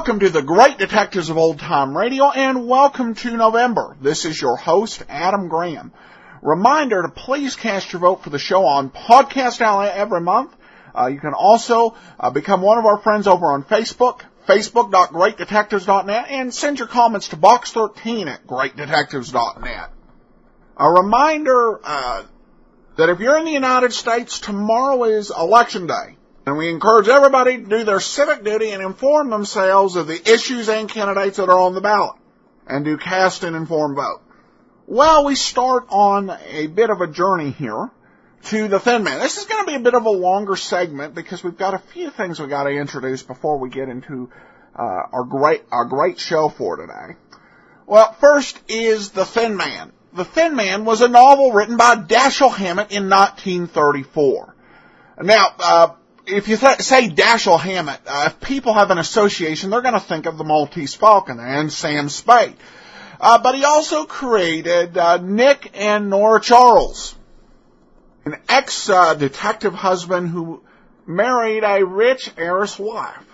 Welcome to the Great Detectives of Old Time Radio, and welcome to November. This is your host, Adam Graham. Reminder to please cast your vote for the show on Podcast Alley every month. You can also become one of our friends over on Facebook, facebook.greatdetectives.net, and send your comments to box13 at greatdetectives.net. A reminder that if you're in the United States, tomorrow is Election Day. And we encourage everybody to do their civic duty and inform themselves of the issues and candidates that are on the ballot, and to cast an informed vote. Well, we start on a bit of a journey here to the Thin Man. This is going to be a bit of a longer segment because we've got a few things we've got to introduce before we get into our great show for today. Well, first is The Thin Man. The Thin Man was a novel written by Dashiell Hammett in 1934. Now, if you say Dashiell Hammett, if people have an association, they're going to think of the Maltese Falcon and Sam Spade. But he also created Nick and Nora Charles, an ex-detective husband who married a rich heiress wife.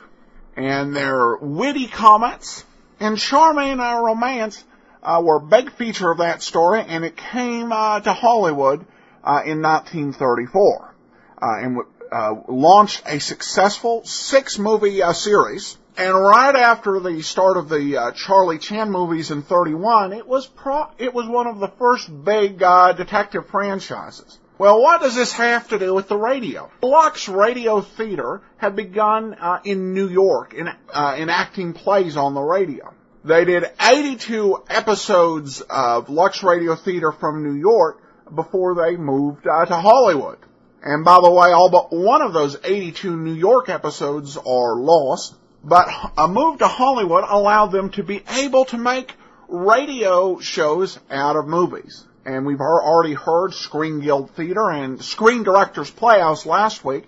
And their witty comments and charming romance were a big feature of that story, and it came to Hollywood in 1934. And launched a successful 6-movie series, and right after the start of the Charlie Chan movies in 1931, it was one of the first big detective franchises. Well, what does this have to do with the radio? Lux Radio Theater had begun in New York enacting plays on the radio. They did 82 episodes of Lux Radio Theater from New York before they moved to Hollywood. And by the way, all but one of those 82 New York episodes are lost, but a move to Hollywood allowed them to be able to make radio shows out of movies. And we've already heard Screen Guild Theater and Screen Directors Playhouse last week.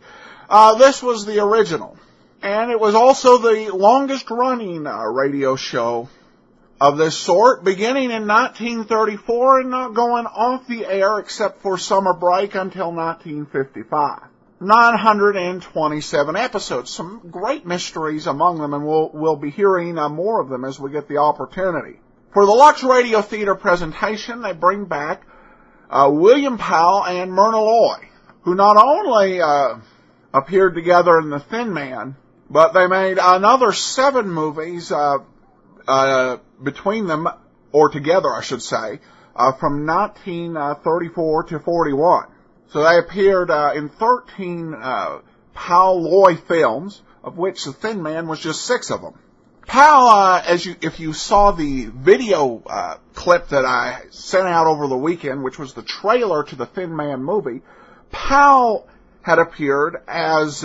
This was the original. And it was also the longest running radio show of this sort, beginning in 1934 and not going off the air except for summer break until 1955. 927 episodes, some great mysteries among them, and we'll be hearing more of them as we get the opportunity. For the Lux Radio Theater presentation, they bring back William Powell and Myrna Loy, who not only appeared together in The Thin Man, but they made another 7 movies between them, or together, I should say, from 1934 to 41. So they appeared in 13 Powell-Loy films, of which The Thin Man was just 6 of them. Powell, if you saw the video clip that I sent out over the weekend, which was the trailer to the Thin Man movie, Powell had appeared as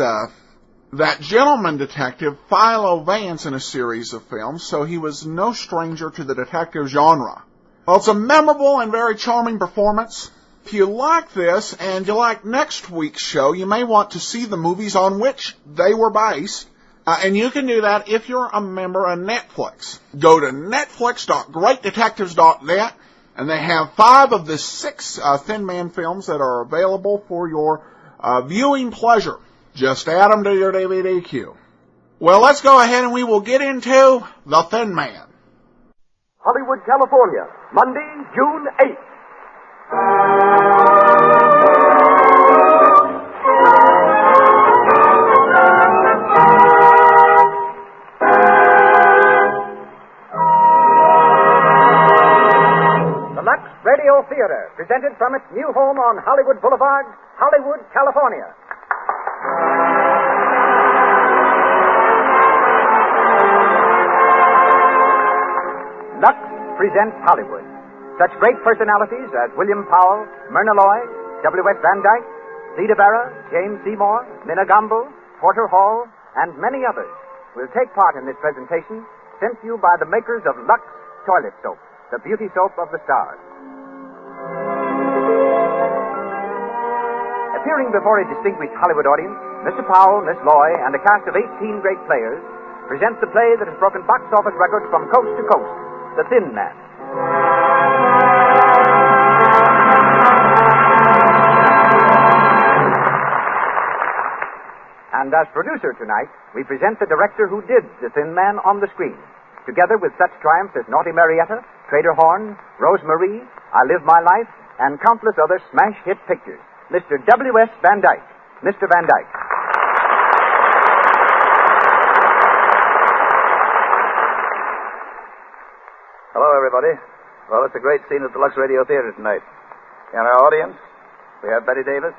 that gentleman detective, Philo Vance, in a series of films, so he was no stranger to the detective genre. Well, it's a memorable and very charming performance. If you like this, and you like next week's show, you may want to see the movies on which they were based, and you can do that if you're a member of Netflix. Go to netflix.greatdetectives.net, and they have 5 of the 6 Thin Man films that are available for your viewing pleasure. Just add them to your DVD queue. Well, let's go ahead and we will get into The Thin Man. Hollywood, California, Monday, June 8th. The Lux Radio Theater, presented from its new home on Hollywood Boulevard, Hollywood, California. Lux presents Hollywood. Such great personalities as William Powell, Myrna Loy, W.S. Van Dyke, Theda Bara, James Seymour, Minna Gamble, Porter Hall, and many others will take part in this presentation sent to you by the makers of Lux Toilet Soap, the beauty soap of the stars. Appearing before a distinguished Hollywood audience, Mr. Powell, Miss Loy, and a cast of 18 great players present the play that has broken box office records from coast to coast, The Thin Man. And as producer tonight, we present the director who did The Thin Man on the screen, together with such triumphs as Naughty Marietta, Trader Horn, Rose Marie, I Live My Life, and countless other smash hit pictures. Mr. W.S. Van Dyke. Mr. Van Dyke. Hello, everybody. Well, it's a great scene at the Lux Radio Theater tonight. In our audience, we have Betty Davis,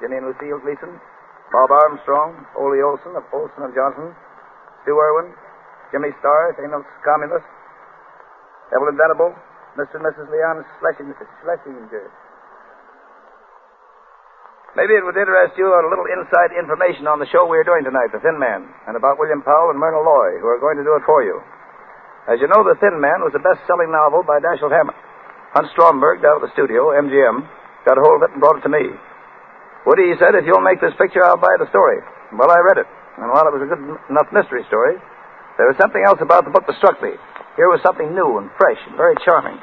Jimmy and Lucille Gleason, Bob Armstrong, Ole Olson of Olson and Johnson, Stu Irwin, Jimmy Starr, Daniel Scomulus, Evelyn Venable, Mr. and Mrs. Leon Schlesinger. Maybe it would interest you a little inside information on the show we are doing tonight, The Thin Man, and about William Powell and Myrna Loy, who are going to do it for you. As you know, The Thin Man was a best-selling novel by Dashiell Hammett. Hunt Stromberg, down at the studio, MGM, got a hold of it and brought it to me. Woody said, if you'll make this picture, I'll buy the story. Well, I read it, and while it was a good enough mystery story, there was something else about the book that struck me. Here was something new and fresh and very charming.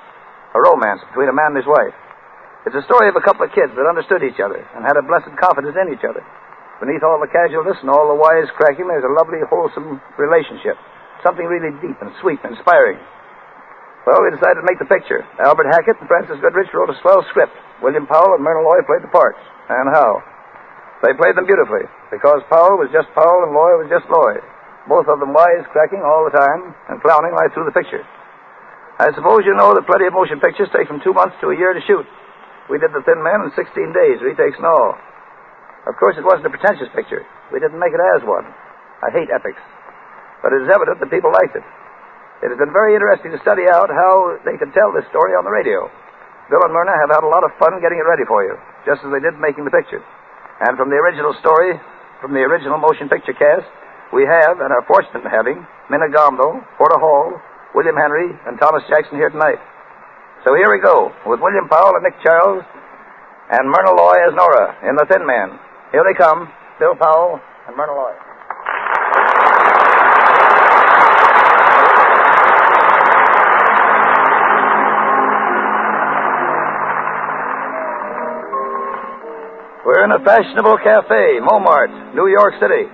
A romance between a man and his wife. It's a story of a couple of kids that understood each other and had a blessed confidence in each other. Beneath all the casualness and all the wisecracking, there's a lovely, wholesome relationship. Something really deep and sweet and inspiring. Well, we decided to make the picture. Albert Hackett and Francis Goodrich wrote a swell script. William Powell and Myrna Loy played the parts. And how? They played them beautifully, because Powell was just Powell and Loy was just Loy. Both of them wisecracking all the time and clowning right through the picture. I suppose you know that plenty of motion pictures take from 2 months to a year to shoot. We did The Thin Man in 16 days, retakes and all. Of course, it wasn't a pretentious picture. We didn't make it as one. I hate epics. But it is evident that people liked it. It has been very interesting to study out how they could tell this story on the radio. Bill and Myrna have had a lot of fun getting it ready for you, just as they did making the picture. And from the original story, from the original motion picture cast, we have, and are fortunate in having, Minna Gomdo, Porter Hall, William Henry, and Thomas Jackson here tonight. So here we go, with William Powell and Nick Charles, and Myrna Loy as Nora in The Thin Man. Here they come, Bill Powell and Myrna Loy. We're in a fashionable cafe, Montmartre, New York City.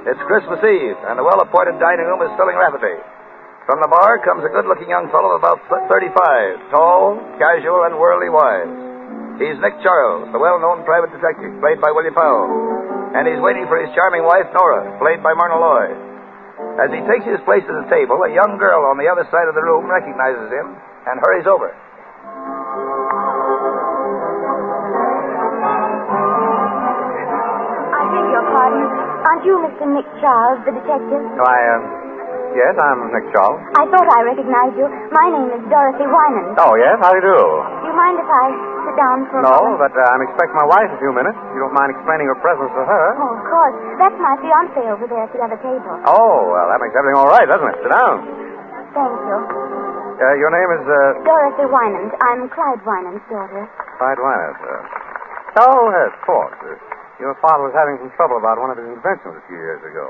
It's Christmas Eve, and the well-appointed dining room is filling rapidly. From the bar comes a good-looking young fellow of about 35, tall, casual, and worldly wise. He's Nick Charles, the well-known private detective, played by William Powell. And he's waiting for his charming wife, Nora, played by Myrna Loy. As he takes his place at the table, a young girl on the other side of the room recognizes him and hurries over. Aren't you Mr. Nick Charles, the detective? Yes, I'm Nick Charles. I thought I recognized you. My name is Dorothy Winans. Oh, yes? How do you do? Do you mind if I sit down for a moment? But I'm expecting my wife in a few minutes. You don't mind explaining your presence to her? Oh, of course. That's my fiancé over there at the other table. Oh, well, that makes everything all right, doesn't it? Sit down. Thank you. Your name is, Dorothy Winans. I'm Clyde Winans' daughter. Clyde Winans, Oh, yes, of course. Your father was having some trouble about one of his inventions a few years ago.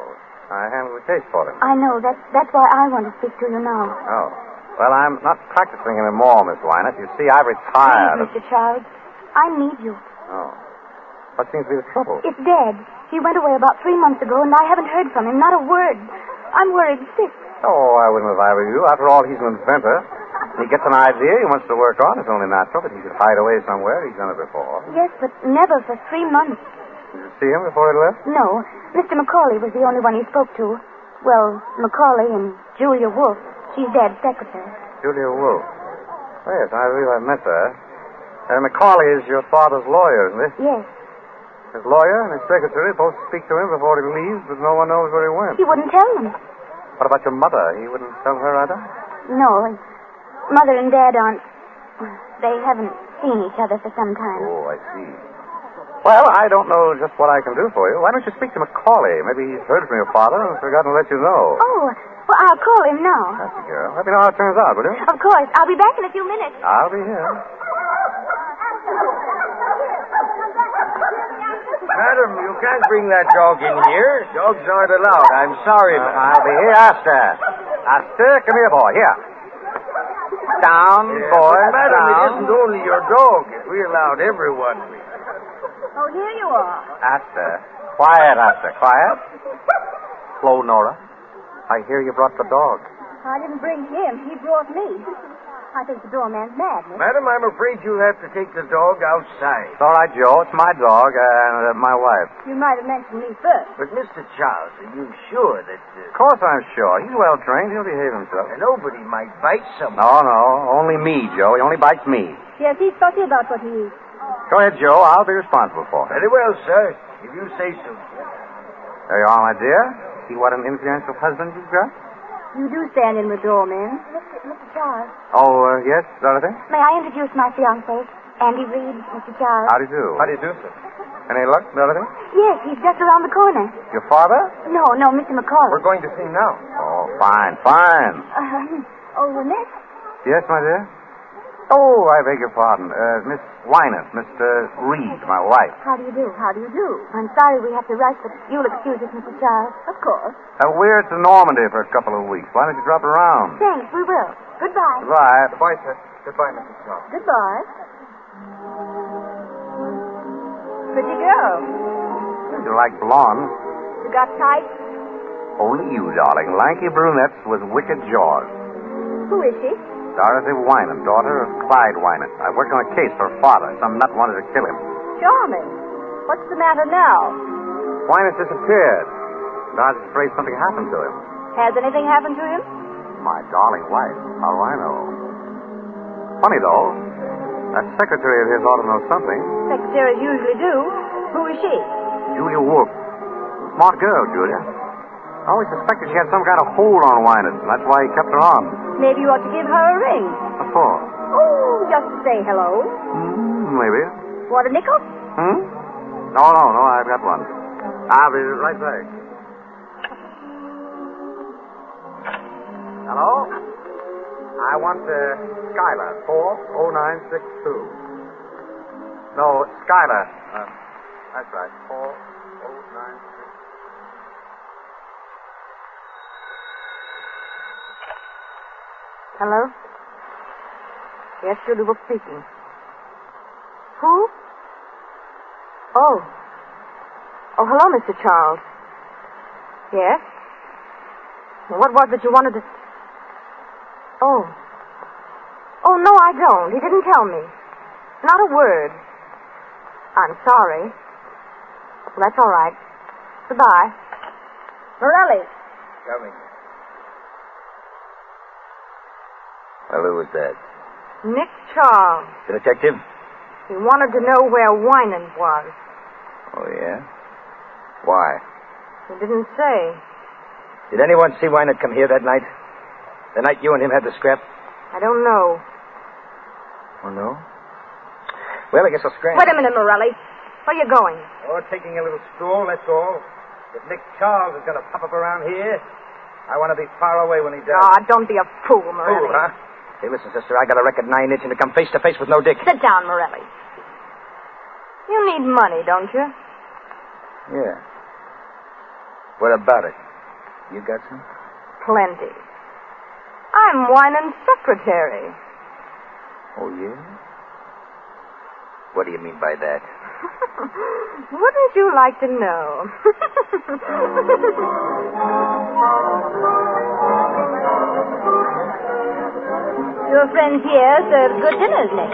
I handled the case for him. I know. That's why I want to speak to you now. Oh. Well, I'm not practicing anymore, Miss Winans. You see, I've retired. Please, Mr. Charles, I need you. Oh. What seems to be the trouble? It's Dad. He went away about 3 months ago, and I haven't heard from him. Not a word. I'm worried sick. Oh, I wouldn't if I were you. After all, he's an inventor. He gets an idea he wants to work on. It's only natural that he should hide away somewhere. He's done it before. Yes, but never for 3 months. Did you see him before he left? No. Mr. Macaulay was the only one he spoke to. Well, Macaulay and Julia Wolfe. She's Dad's secretary. Julia Wolfe. Oh, yes, I believe I met her. Macaulay is your father's lawyer, isn't he? Yes. His lawyer and his secretary both speak to him before he leaves, but no one knows where he went. He wouldn't tell them. What about your mother? He wouldn't tell her either? No. Mother and Dad aren't... They haven't seen each other for some time. Oh, I see. Well, I don't know just what I can do for you. Why don't you speak to Macaulay? Maybe he's heard from your father and forgotten to let you know. Oh, well, I'll call him now. That's a girl. Let me know how it turns out, will you? Of course. I'll be back in a few minutes. I'll be here. Madam, you can't bring that dog in here. Dogs aren't allowed. I'm sorry, but I'll be here. Asta, come here, boy. Here. Down, boy, but madam, down. it isn't only your dog. We allowed everyone. Oh, here you are. Asta, Quiet, Asta, quiet. Hello, Nora. I hear you brought the dog. I didn't bring him. He brought me. I think the doorman's mad, Nick. Madam, I'm afraid you'll have to take the dog outside. It's all right, Joe. It's my dog and my wife. You might have mentioned me first. But, Mr. Charles, are you sure that... Of course I'm sure. He's well trained. He'll behave himself. nobody might bite someone? No. Only me, Joe. He only bites me. Yes, he's fussy about what he eats. Go ahead, Joe. I'll be responsible for him. Very well, sir. If you say so. There you are, my dear. See what an influential husband you've got? You do stand in the door, man. Mr. Charles. Oh, yes, Dorothy? May I introduce my fiancé, Andy Reed, Mr. Charles? How do you do? How do you do, sir? Any luck, Dorothy? Yes, he's just around the corner. Your father? No, Mr. McCauley. We're going to see him now. Oh, fine. Nick? Yes, my dear? Oh, I beg your pardon. Miss Wynant, Mr. Reed, my wife. How do you do? I'm sorry we have to rush, but you'll excuse us, Mr. Charles. Of course. We're to Normandy for a couple of weeks. Why don't you drop around? Thanks, we will. Goodbye. Goodbye. Goodbye, sir. Goodbye, Mrs. Charles. Goodbye. Pretty girl. You like blonde? You got tight? Only you, darling. Lanky brunettes with wicked jaws. Who is she? Dorothy Wynant, daughter of Clyde Wynant. I worked on a case for her father. Some nut wanted to kill him. Charming. What's the matter now? Wynant disappeared. Dodge's afraid something happened to him. Has anything happened to him? My darling wife. How do I know? Funny, though. That secretary of his ought to know something. Secretaries usually do. Who is she? Julia Wolf. Smart girl, Julia. I always suspected she had some kind of hold on Wynant. That's why he kept her on. Maybe you ought to give her a ring. What for? Oh, just to say hello. Maybe. Want a nickel? No, I've got one. I'll be right back. Hello? I want Skylar, 40962. No, Skylar. That's right, 40962. Hello? Yes, Julie Wolf speaking. Who? Oh, hello, Mr. Charles. Yes? What was it you wanted to... Oh, no, I don't. He didn't tell me. Not a word. I'm sorry. Well, that's all right. Goodbye. Morelli. Coming. Well, who was that? Nick Charles. The detective? He wanted to know where Wynant was. Oh, yeah? Why? He didn't say. Did anyone see Wynant come here that night? The night you and him had the scrap? I don't know. Oh, no? Well, I guess I'll scram. Wait a minute, Morelli. Where are you going? Oh, taking a little stroll, that's all. If Nick Charles is going to pop up around here, I want to be far away when he does. Ah, don't be a fool, Morelli. Fool, huh? Hey, listen, sister, I got a record 9-inch and to come face to face with no dick. Sit down, Morelli. You need money, don't you? Yeah. What about it? You got some? Plenty. I'm Wynant's secretary. Oh, yeah? What do you mean by that? Wouldn't you like to know? Your friends here serve good dinners, Nick.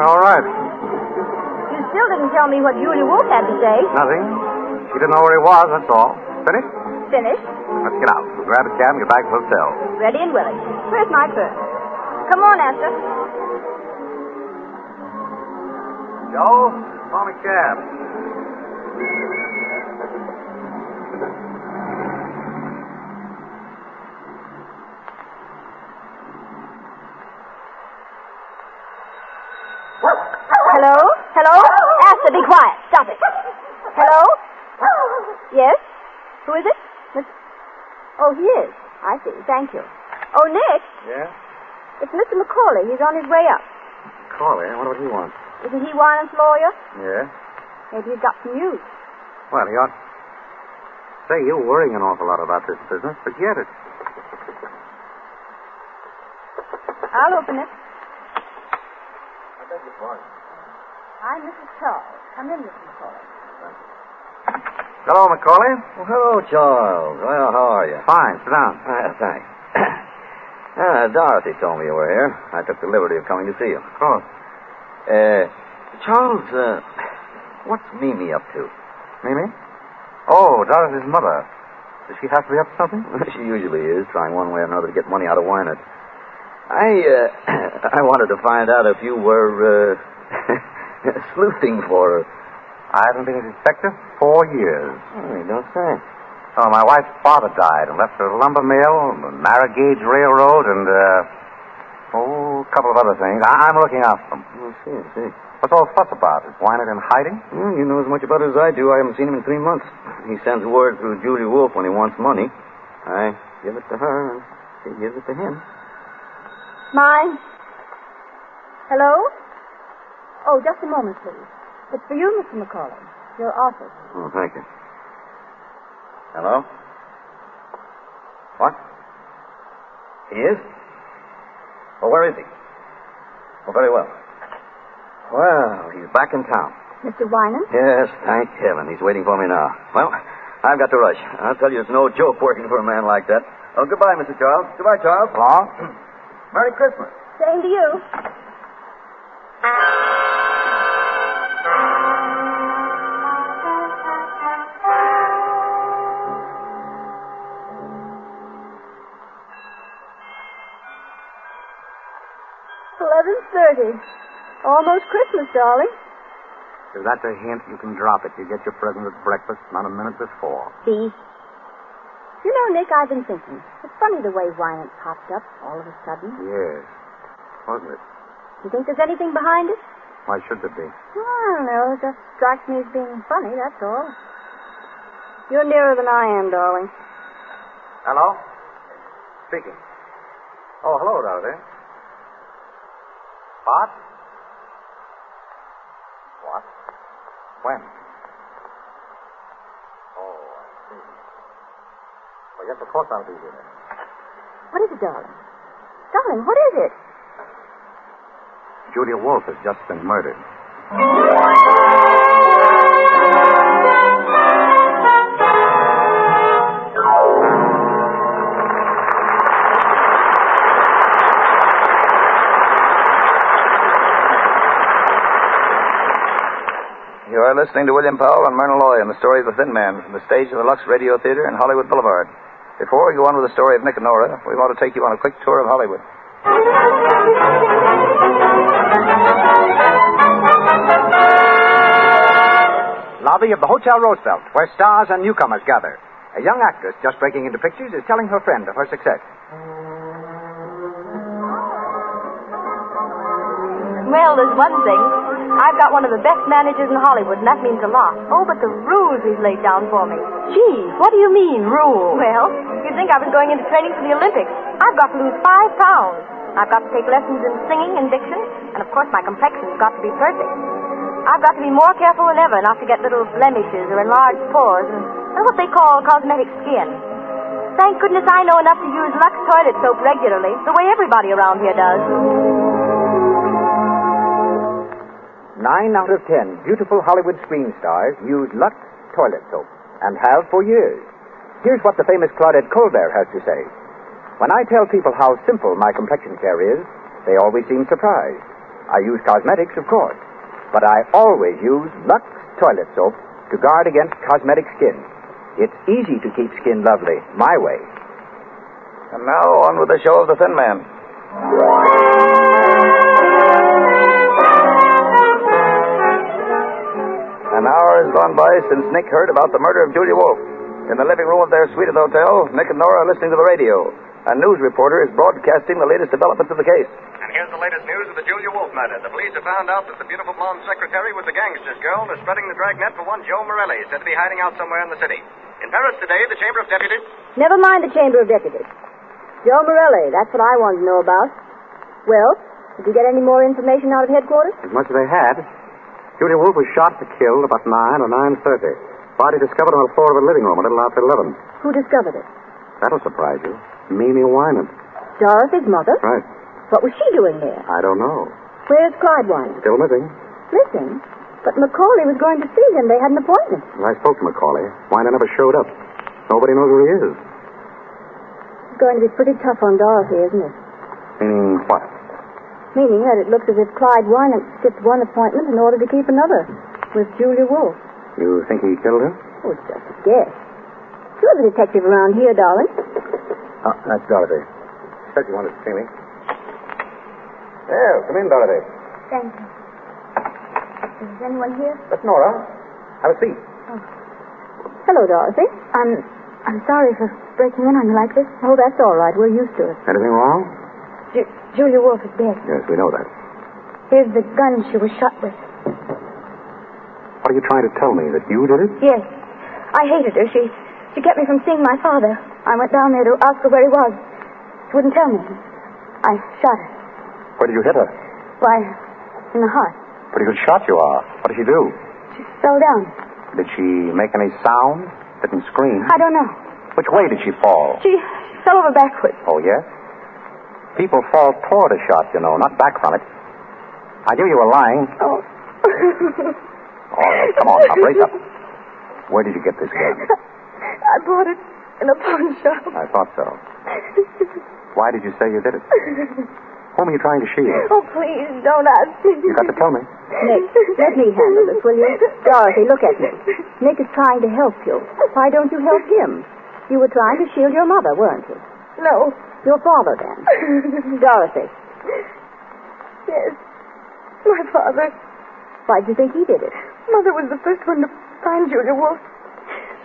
All right. You still didn't tell me what Julia Wolf had to say. Nothing. She didn't know where he was, that's all. Finished? Finished. Let's get out. We'll grab a cab and get back to the hotel. Ready and willing. Where's my purse? Come on, Esther. Joe, call me cab. Hello? Esther, be quiet. Stop it. Hello? Yes? Who is it? Oh, he is. I see. Thank you. Oh, Nick. Yeah? It's Mr. McCauley. He's on his way up. Call him. What would he want? Isn't he Wynant's lawyer? Yeah? Maybe he's got some news. Well, he ought... Say, you're worrying an awful lot about this business. Forget it. I'll open it. I beg your pardon. I'm Mrs. Charles. Come in, Mr. McCauley. Hello, Macaulay. Well, hello, Charles. Well, how are you? Fine. Sit down. Thanks. Dorothy told me you were here. I took the liberty of coming to see you. Of course. Charles, what's Mimi up to? Mimi? Oh, Dorothy's mother. Does she have to be up to something? She usually is, trying one way or another to get money out of Wynant. I wanted to find out if you were, sleuthing for her. I haven't been a detective 4 years. Oh, you don't say. Oh, my wife's father died and left her a lumber mill, a narrow gauge railroad, and, a couple of other things. I'm looking after them. I see. What's all the fuss about? Is Wynant in hiding? Well, you know as much about it as I do. I haven't seen him in 3 months. He sends word through Julie Wolfe when he wants money. I give it to her, and she gives it to him. Mine? Hello? Oh, just a moment, please. It's for you, Mr. Macaulay. Your office. Oh, thank you. Hello? What? He is? Well, where is he? Oh, very well. Well, he's back in town. Mr. Wynant? Yes, thank heaven. He's waiting for me now. Well, I've got to rush. I'll tell you, it's no joke working for a man like that. Oh, goodbye, Mr. Charles. Goodbye, Charles. Long? Merry Christmas. Same to you. $11:30. Almost Christmas, darling. If that's a hint, you can drop it. You get your present at breakfast, not a minute before. See? You know, Nick, I've been thinking. It's funny the way Wynant popped up all of a sudden. Yes. Wasn't it? You think there's anything behind it? Why should there be? Well, I don't know. It just strikes me as being funny, that's all. You're nearer than I am, darling. Hello? Speaking. Oh, hello, Dorothy. What? What? When? Oh, I see. Well, yes, of course I'll be here. What is it, darling? Darling, what is it? Julia Wolfe has just been murdered. You are listening to William Powell and Myrna Loy in the story of The Thin Man from the stage of the Lux Radio Theater in Hollywood Boulevard. Before we go on with the story of Nick and Nora, we want to take you on a quick tour of Hollywood. Lobby of the Hotel Roosevelt, where stars and newcomers gather. A young actress just breaking into pictures is telling her friend of her success. Well, there's one thing. I've got one of the best managers in Hollywood, and that means a lot. Oh, but the rules he's laid down for me. Gee, what do you mean, rules? Well, you'd think I was going into training for the Olympics. I've got to lose 5 pounds. I've got to take lessons in singing and diction, and of course my complexion's got to be perfect. I've got to be more careful than ever not to get little blemishes or enlarged pores and what they call cosmetic skin. Thank goodness I know enough to use Lux toilet soap regularly, the way everybody around here does. 9 out of 10 beautiful Hollywood screen stars use Lux toilet soap, and have for years. Here's what the famous Claudette Colbert has to say. When I tell people how simple my complexion care is, they always seem surprised. I use cosmetics, of course, but I always use Lux toilet soap to guard against cosmetic skin. It's easy to keep skin lovely, my way. And now on with the show of The Thin Man. An hour has gone by since Nick heard about the murder of Julia Wolfe. In the living room of their suite at the hotel, Nick and Nora are listening to the radio. A news reporter is broadcasting the latest developments of the case. And here's the latest news of the Julia Wolfe murder. The police have found out that the beautiful blonde secretary was a gangster's girl. They're spreading the dragnet for one Joe Morelli, said to be hiding out somewhere in the city. In Paris today, the Chamber of Deputies... Never mind the Chamber of Deputies. Joe Morelli, that's what I wanted to know about. Well, did you get any more information out of headquarters? As much as they had. Julia Wolfe was shot and killed about 9 or 9:30. Body discovered on the floor of a living room a little after 11. Who discovered it? That'll surprise you. Mimi Wynant. Dorothy's mother? Right. What was she doing there? I don't know. Where's Clyde Wynant? Still missing. Missing? But Macaulay was going to see him. They had an appointment. Well, I spoke to Macaulay. Weiner never showed up. Nobody knows where he is. It's going to be pretty tough on Dorothy, isn't it? Meaning what? Meaning that it looks as if Clyde Weiner skipped one appointment in order to keep another with Julia Wolfe. You think he killed her? Oh, it's just a guess. You're the detective around here, darling. Oh, that's Dorothy. She said you wanted to see me. Well, come in, Dorothy. Thank you. Is anyone here? That's Nora. Have a seat. Oh. Hello, Dorothy. I'm sorry for breaking in on you like this. Oh, that's all right. We're used to it. Anything wrong? Julia Wolfe is dead. Yes, we know that. Here's the gun she was shot with. What are you trying to tell me? That you did it? Yes. I hated her. She kept me from seeing my father. I went down there to ask her where he was. She wouldn't tell me. I shot her. Where did you hit her? Why, in the heart. Pretty good shot you are. What did she do? She fell down. Did she make any sound? Didn't scream? I don't know. Which way did she fall? She fell over backwards. Oh, yes? People fall toward a shot, you know, not back from it. I knew you were lying. Oh. All right, come on, now, brace up. Where did you get this gun? I bought it in a pawn shop. I thought so. Why did you say you did it? Whom are you trying to shield? Oh, please, don't ask me. You got to tell me. Nick, let me handle this, will you? Dorothy, look at me. Nick is trying to help you. Why don't you help him? You were trying to shield your mother, weren't you? No. Your father, then. Dorothy. Yes. My father. Why do you think he did it? Mother was the first one to find Julia Wolfe.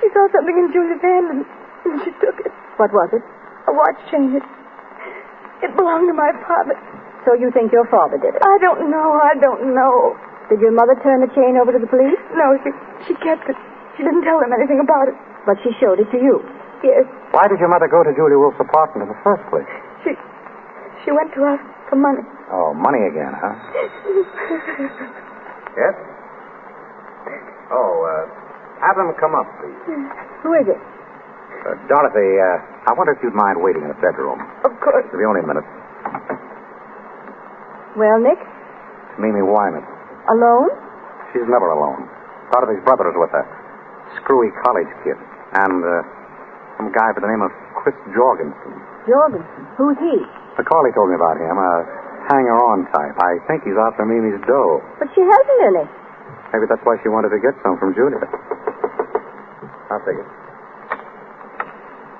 She saw something in Julia's hand and she took it. What was it? A watch chain. It belonged to my father. So you think your father did it? I don't know. Did your mother turn the chain over to the police? No, she kept it. She didn't tell them anything about it. But she showed it to you? Yes. Why did your mother go to Julia Wolfe's apartment in the first place? She went to ask for money. Oh, money again, huh? Yes? Oh, have them come up, please. Who is it? Dorothy, I wonder if you'd mind waiting in the bedroom. Of course. It'll be only a minute. Well, Nick? It's Mimi Wyman. Alone? She's never alone. Dorothy's brother is with her. Screwy college kid. And, some guy by the name of Chris Jorgensen. Jorgensen? Who's he? Macaulay told me about him. A hanger-on type. I think he's after Mimi's dough. But she hasn't any. Maybe that's why she wanted to get some from Julia. I'll take it.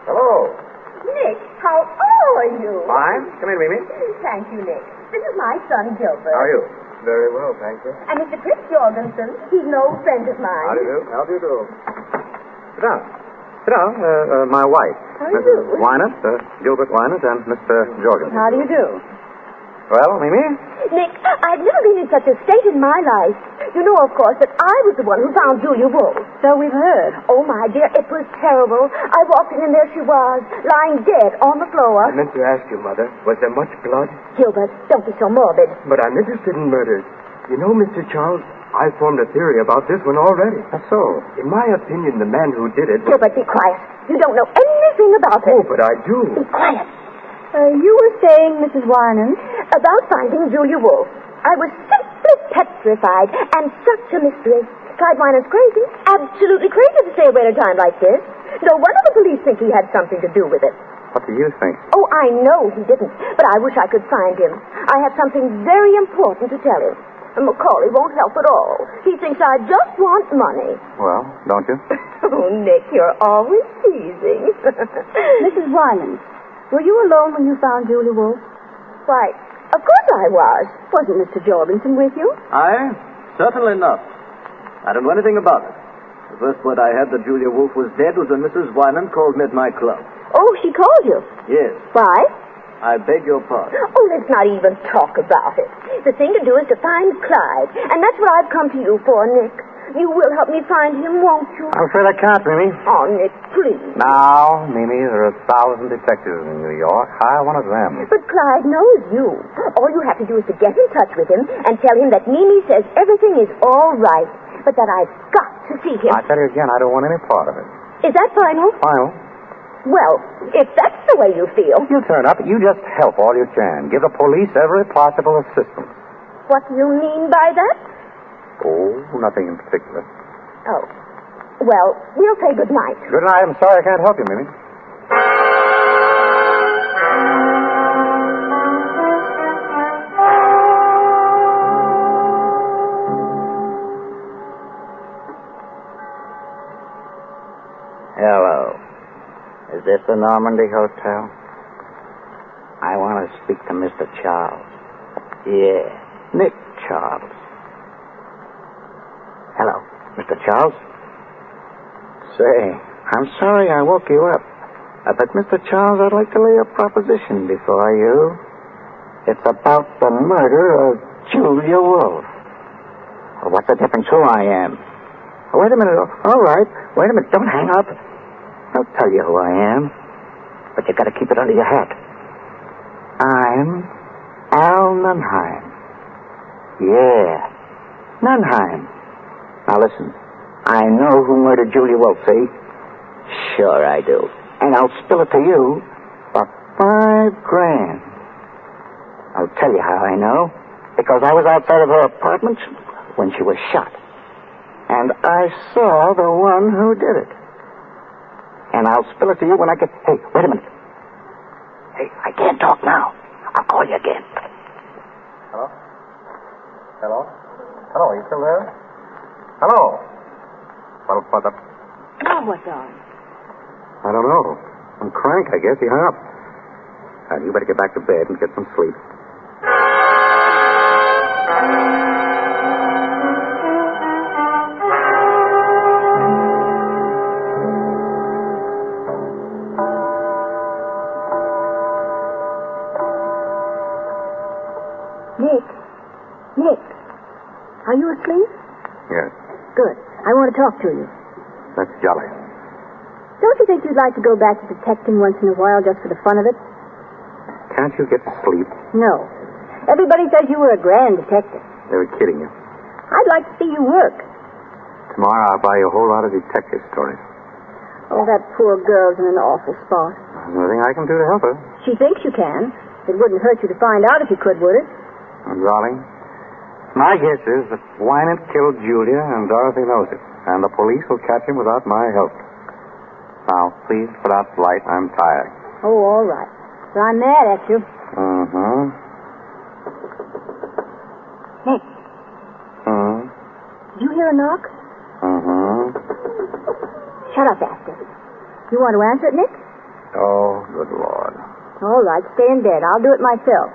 Hello. Nick, how are you? Fine. Come in, Mimi. Thank you, Nick. This is my son, Gilbert. How are you? Very well, thank you. And Mr. Chris Jorgensen. He's an old friend of mine. How do you do? How do you do? Sit down. Sit down. My wife. How do you do? Mrs. Wynant, Gilbert Wynant, and Mr. Jorgensen. How do you do? Well, Mimi? Nick, I've never been in such a state in my life. You know, of course, that I was the one who found Julia Wolfe. So we've heard. Oh, my dear, it was terrible. I walked in and there she was, lying dead on the floor. I meant to ask you, Mother, was there much blood? Gilbert, don't be so morbid. But I'm interested in murders. You know, Mr. Charles, I formed a theory about this one already. That's so. In my opinion, the man who did it... Gilbert, be quiet. You don't know anything about it. Oh, but I do. Be quiet. You were saying, Mrs. Wyman? About finding Julia Wolfe. I was simply petrified, and such a mystery. Clyde Wyner's crazy, absolutely crazy to stay away at a time like this. No wonder the police think he had something to do with it. What do you think? Oh, I know he didn't, but I wish I could find him. I have something very important to tell him. And Macaulay won't help at all. He thinks I just want money. Well, don't you? Oh, Nick, you're always teasing. Mrs. Wyman, were you alone when you found Julia Wolfe? Why, of course I was. Wasn't Mr. Jorgensen with you? Certainly not. I don't know anything about it. The first word I had that Julia Wolfe was dead was when Mrs. Wyman called me at my club. Oh, she called you? Yes. Why? I beg your pardon. Oh, let's not even talk about it. The thing to do is to find Clyde. And that's what I've come to you for, Nick. You will help me find him, won't you? I'm afraid I can't, Mimi. Oh, Nick, please. Now, Mimi, there are 1,000 detectives in New York. Hire one of them. But Clyde knows you. All you have to do is to get in touch with him and tell him that Mimi says everything is all right, but that I've got to see him. I tell you again, I don't want any part of it. Is that final? Final? Well, if that's the way you feel. You turn up. You just help all you can. Give the police every possible assistance. What do you mean by that? Oh, nothing in particular. Oh. Well, we'll say good night. Good night. I'm sorry I can't help you, Mimi. Hello. Is this the Normandy Hotel? I want to speak to Mr. Charles. Yeah, Nick Charles. Hello, Mr. Charles? Say, I'm sorry I woke you up. But, Mr. Charles, I'd like to lay a proposition before you. It's about the murder of Julia Wolf. Well, what's the difference who I am? Oh, wait a minute. All right. Wait a minute. Don't hang up. I'll tell you who I am. But you got to keep it under your hat. I'm Al Nunheim. Yeah, Nunheim. Now listen, I know who murdered Julia Wolf, see? Sure I do. And I'll spill it to you for $5,000. I'll tell you how I know. Because I was outside of her apartment when she was shot. And I saw the one who did it. And I'll spill it to you when I get... Hey, wait a minute. Hey, I can't talk now. I'll call you again. Hello? Hello? Hello, are you still there? Hello? What's up? Now what's on? I don't know. Some crank, I guess. He hung up. You better get back to bed and get some sleep. Nick, are you asleep? Yes. Good. I want to talk to you. That's jolly. Don't you think you'd like to go back to detecting once in a while just for the fun of it? Can't you get to sleep? No. Everybody says you were a grand detective. They were kidding you. I'd like to see you work. Tomorrow I'll buy you a whole lot of detective stories. Oh, that poor girl's in an awful spot. There's nothing I can do to help her. She thinks you can. It wouldn't hurt you to find out if you could, would it? Darling, my guess is that Wynant killed Julia and Dorothy knows it. And the police will catch him without my help. Now, please put out the light. I'm tired. Oh, all right. But I'm mad at you. Mm-hmm. Nick. Did you hear a knock? Mm-hmm. Shut up, Astor. You want to answer it, Nick? Oh, good Lord. All right, stay in bed. I'll do it myself.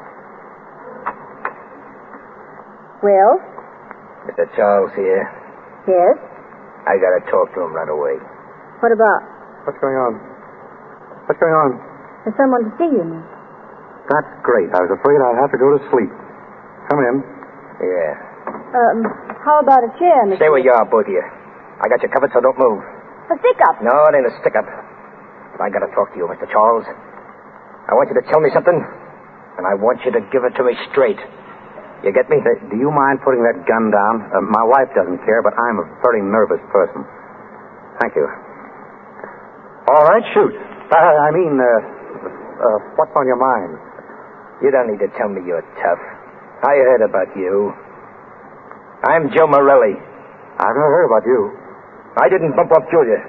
Well? Mr. Charles here. Yes? I gotta talk to him right away. What about? What's going on? What's going on? There's someone to see you, Nick. That's great. I was afraid I'd have to go to sleep. Come in. Yeah. How about a chair, Mr. Stay where you are, both of you. I got you covered, so don't move. A stick-up. No, it ain't a stick-up. But I gotta talk to you, Mr. Charles. I want you to tell me something, and I want you to give it to me straight. You get me? Do you mind putting that gun down? My wife doesn't care, but I'm a very nervous person. Thank you. All right, shoot. What's on your mind? You don't need to tell me you're tough. I heard about you. I'm Joe Morelli. I've never heard about you. I didn't bump off Julia.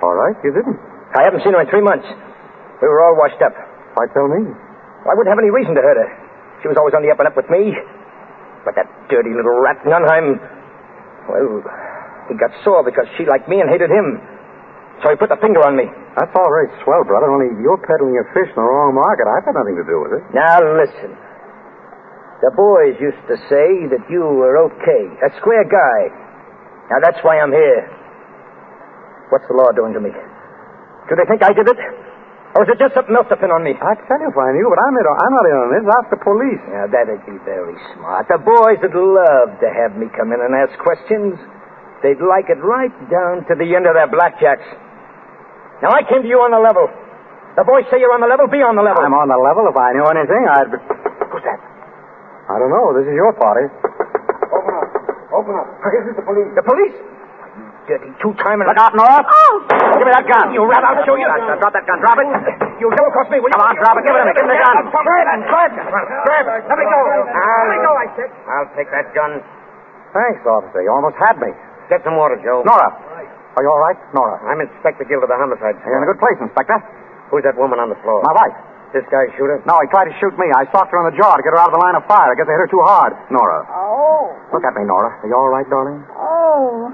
All right, you didn't. I haven't seen her in 3 months. We were all washed up. Why tell me? I wouldn't have any reason to hurt her. She was always on the up and up with me. But that dirty little rat Nunheim, well, he got sore because she liked me and hated him. So he put the finger on me. That's all right, swell, brother, only you're peddling your fish in the wrong market. I've got nothing to do with it. Now, listen. The boys used to say that you were okay, a square guy. Now, that's why I'm here. What's the law doing to me? Do they think I did it? Or is it just something else to pin on me? I'd tell you if I knew, but I'm not in on this. Ask the police. Now, that'd be very smart. The boys would love to have me come in and ask questions. They'd like it right down to the end of their blackjacks. Now, I came to you on the level. The boys say you're on the level. Be on the level. I'm on the level. If I knew anything, I'd... Who's that? I don't know. This is your party. Open up. Open up. This is the police. The police? Dirty two-timer. Look out, Nora. Oh! Give me that gun. You rat, I'll show you. Drop that gun. Drop it. You'll double cross me, will you? Come on, drop it. Give it to me. Give me the gun. Grab it. Grab it. Let me go. Let me go, I said. I'll take that gun. Thanks, officer. You almost had me. Get some water, Joe. Nora. Are you all right, Nora? I'm Inspector Gill of the Homicide Squad. You're in a good place, Inspector. Who's that woman on the floor? My wife. This guy shoot her? No, he tried to shoot me. I socked her in the jaw to get her out of the line of fire. I guess I hit her too hard. Nora. Oh. Look at me, Nora. Are you all right, darling? Oh.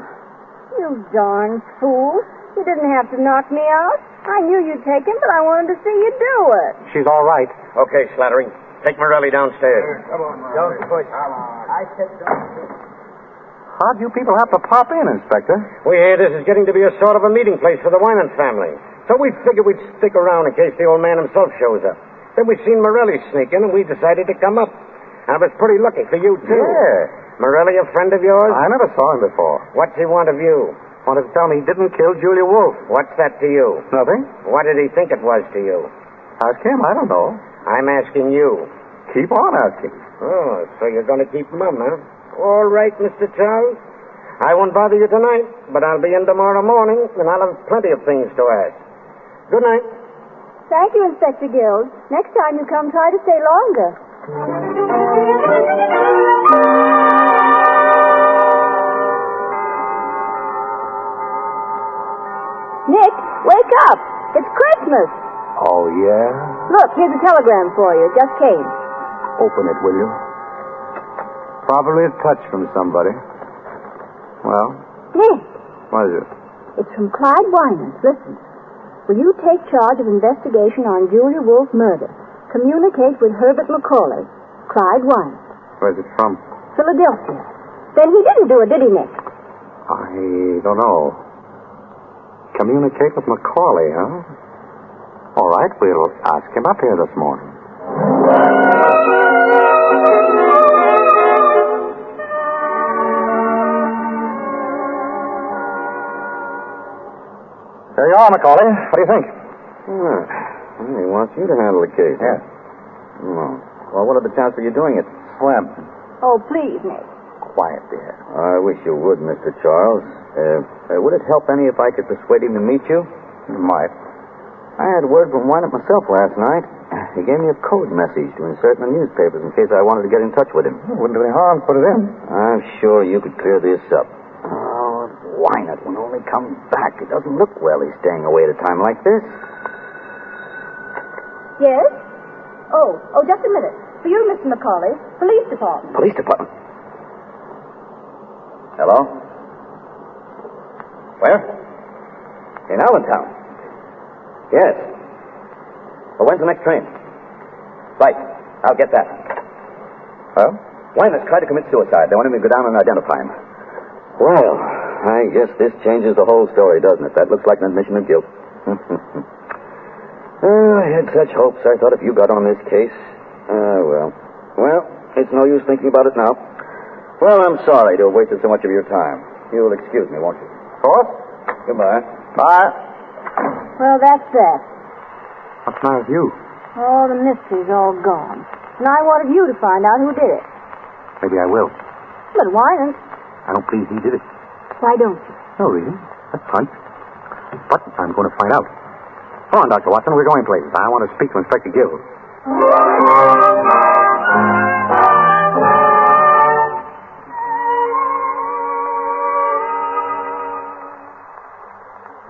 You darn fool. You didn't have to knock me out. I knew you'd take him, but I wanted to see you do it. She's all right. Okay, Slattery. Take Morelli downstairs. Come on, don't push. I said don't. How'd you people have to pop in, Inspector? We hear this is getting to be a sort of a meeting place for the Winans family. So we figured we'd stick around in case the old man himself shows up. Then we seen Morelli sneak in, and we decided to come up. And it was pretty lucky for you, too. Yeah. Morelli a friend of yours? I never saw him before. What's he want of you? Wanted to tell me he didn't kill Julia Wolf. What's that to you? Nothing. What did he think it was to you? Ask him. I don't know. I'm asking you. Keep on asking. Oh, so you're going to keep mum, huh? All right, Mr. Charles. I won't bother you tonight, but I'll be in tomorrow morning, and I'll have plenty of things to ask. Good night. Thank you, Inspector Gill. Next time you come, try to stay longer. Nick, wake up. It's Christmas. Oh, yeah? Look, here's a telegram for you. It just came. Open it, will you? Probably a touch from somebody. Well? Nick. What is it? It's from Clyde Winans. Listen. Will you take charge of investigation on Julia Wolf murder? Communicate with Herbert McCauley. Clyde Winans. Where's it from? Philadelphia. Then he didn't do it, did he, Nick? I don't know. Communicate with McCauley, huh? All right, we'll ask him up here this morning. There you are, McCauley. What do you think? He wants you to handle the case. Yes. Oh. Well, what are the chances of you doing it? Slim. Oh, please, Nick. Quiet, dear. I wish you would, Mr. Charles. Would it help any if I could persuade him to meet you? You might. I had word from Wynant myself last night. He gave me a code message to insert in the newspapers in case I wanted to get in touch with him. It wouldn't do any harm to put it in. I'm sure you could clear this up. Oh, Wynant will only come back. It doesn't look well he's staying away at a time like this. Yes? Oh, just a minute. For you, Mr. McCauley. Police Department. Police Department? Hello? Where? In Allentown. Yes. Well, when's the next train? Right. I'll get that. Well? Wynant's tried to commit suicide. They want him to go down and identify him. Well, I guess this changes the whole story, doesn't it? That looks like an admission of guilt. I had such hopes. I thought if you got on this case... Well, it's no use thinking about it now. Well, I'm sorry to have wasted so much of your time. You'll excuse me, won't you? Of course. Goodbye. Bye. Well, that's that. What's the matter with you? Oh, the mystery's all gone. And I wanted you to find out who did it. Maybe I will. But Winans. I don't believe he did it. Why don't you? No reason. That's fun. But I'm going to find out. Come on, Dr. Watson. We're going places. I want to speak to Inspector Gill.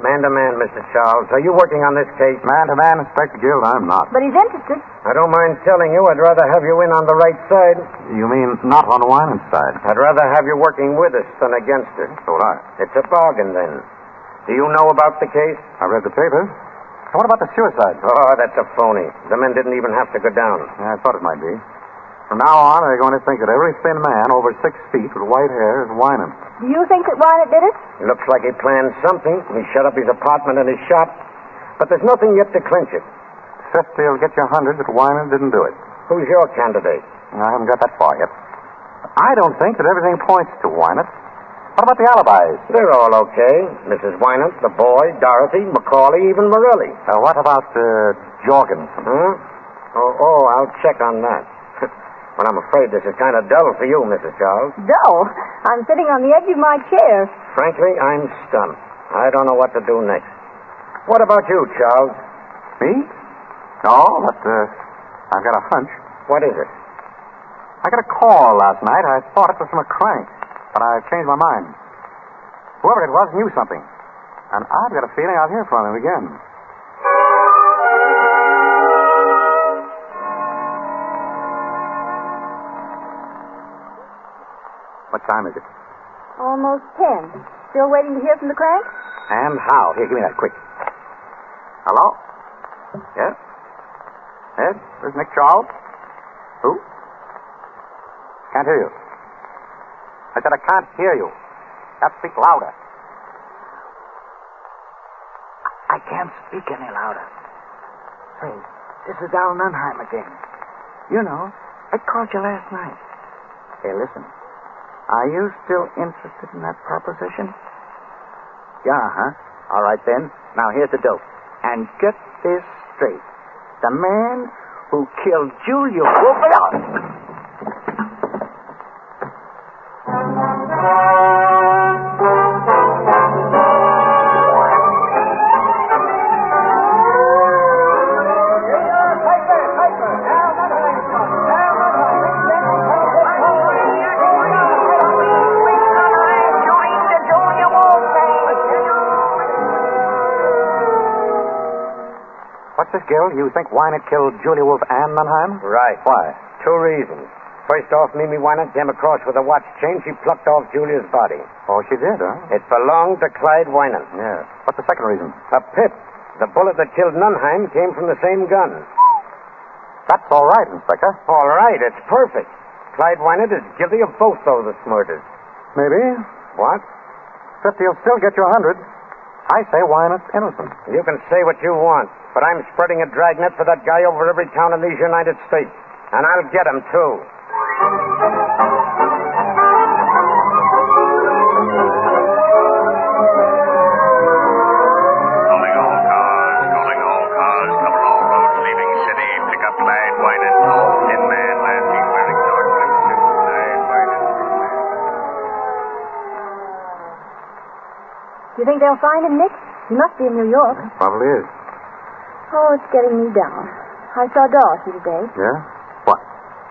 Man to man, Mr. Charles. Are you working on this case? Man to man, Inspector Gill, I'm not. But he's interested. I don't mind telling you I'd rather have you in on the right side. You mean not on Winans' side? I'd rather have you working with us than against us. So would I. It's a bargain, then. Do you know about the case? I read the papers. And what about the suicide? Oh, that's a phony. The men didn't even have to go down. Yeah, I thought it might be. From now on, they're going to think that every thin man over 6 feet with white hair is Winans. Do you think that Winans did it? It looks like he planned something. He shut up his apartment and his shop. But there's nothing yet to clinch it. 50 will get you 100 that Winans didn't do it. Who's your candidate? I haven't got that far yet. I don't think that everything points to Winans. What about the alibis? They're all okay. Mrs. Winans, the boy, Dorothy, McCauley, even Morelli. What about Jorgens? Huh? Oh, I'll check on that. Well, I'm afraid this is kind of dull for you, Mrs. Charles. Dull? I'm sitting on the edge of my chair. Frankly, I'm stunned. I don't know what to do next. What about you, Charles? Me? No, but I've got a hunch. What is it? I got a call last night. I thought it was from a crank. but I've changed my mind. Whoever it was knew something. And I've got a feeling I'll hear from him again. What time is it? Almost 10. Still waiting to hear from the crank? And how? Here, give me that quick. Hello? Yes? Yes? This is Nick Charles? Who? Can't hear you. I said I can't hear you. You have to speak louder. I can't speak any louder. Say, this is Al Nunheim again. You know, I called you last night. Hey, listen. Are you still interested in that proposition? Yeah, huh? All right, then. Now, here's the dope. And get this straight. The man who killed Julia Wolf... What's this, Gil? You think Wynant killed Julia Wolf and Nunheim? Right. Why? 2 reasons. First off, Mimi Wynant came across with a watch chain. She plucked off Julia's body. Oh, she did, huh? It belonged to Clyde Wynant. Yeah. What's the second reason? A pip. The bullet that killed Nunheim came from the same gun. That's all right, Inspector. All right, it's perfect. Clyde Wynant is guilty of both those murders. Maybe. What? 50 will still get you 100. I say Wynant's innocent. You can say what you want, but I'm spreading a dragnet for that guy over every town in these United States. And I'll get him, too. Calling all cars, cover all roads leaving city. Pick up Clyde Wynant, tall, thin man, last seen wearing dark blue suit. Clyde Wynant. Do you think they'll find him, Nick? He must be in New York. Probably is. Oh, it's getting me down. I saw Dorothy today. Yeah? What?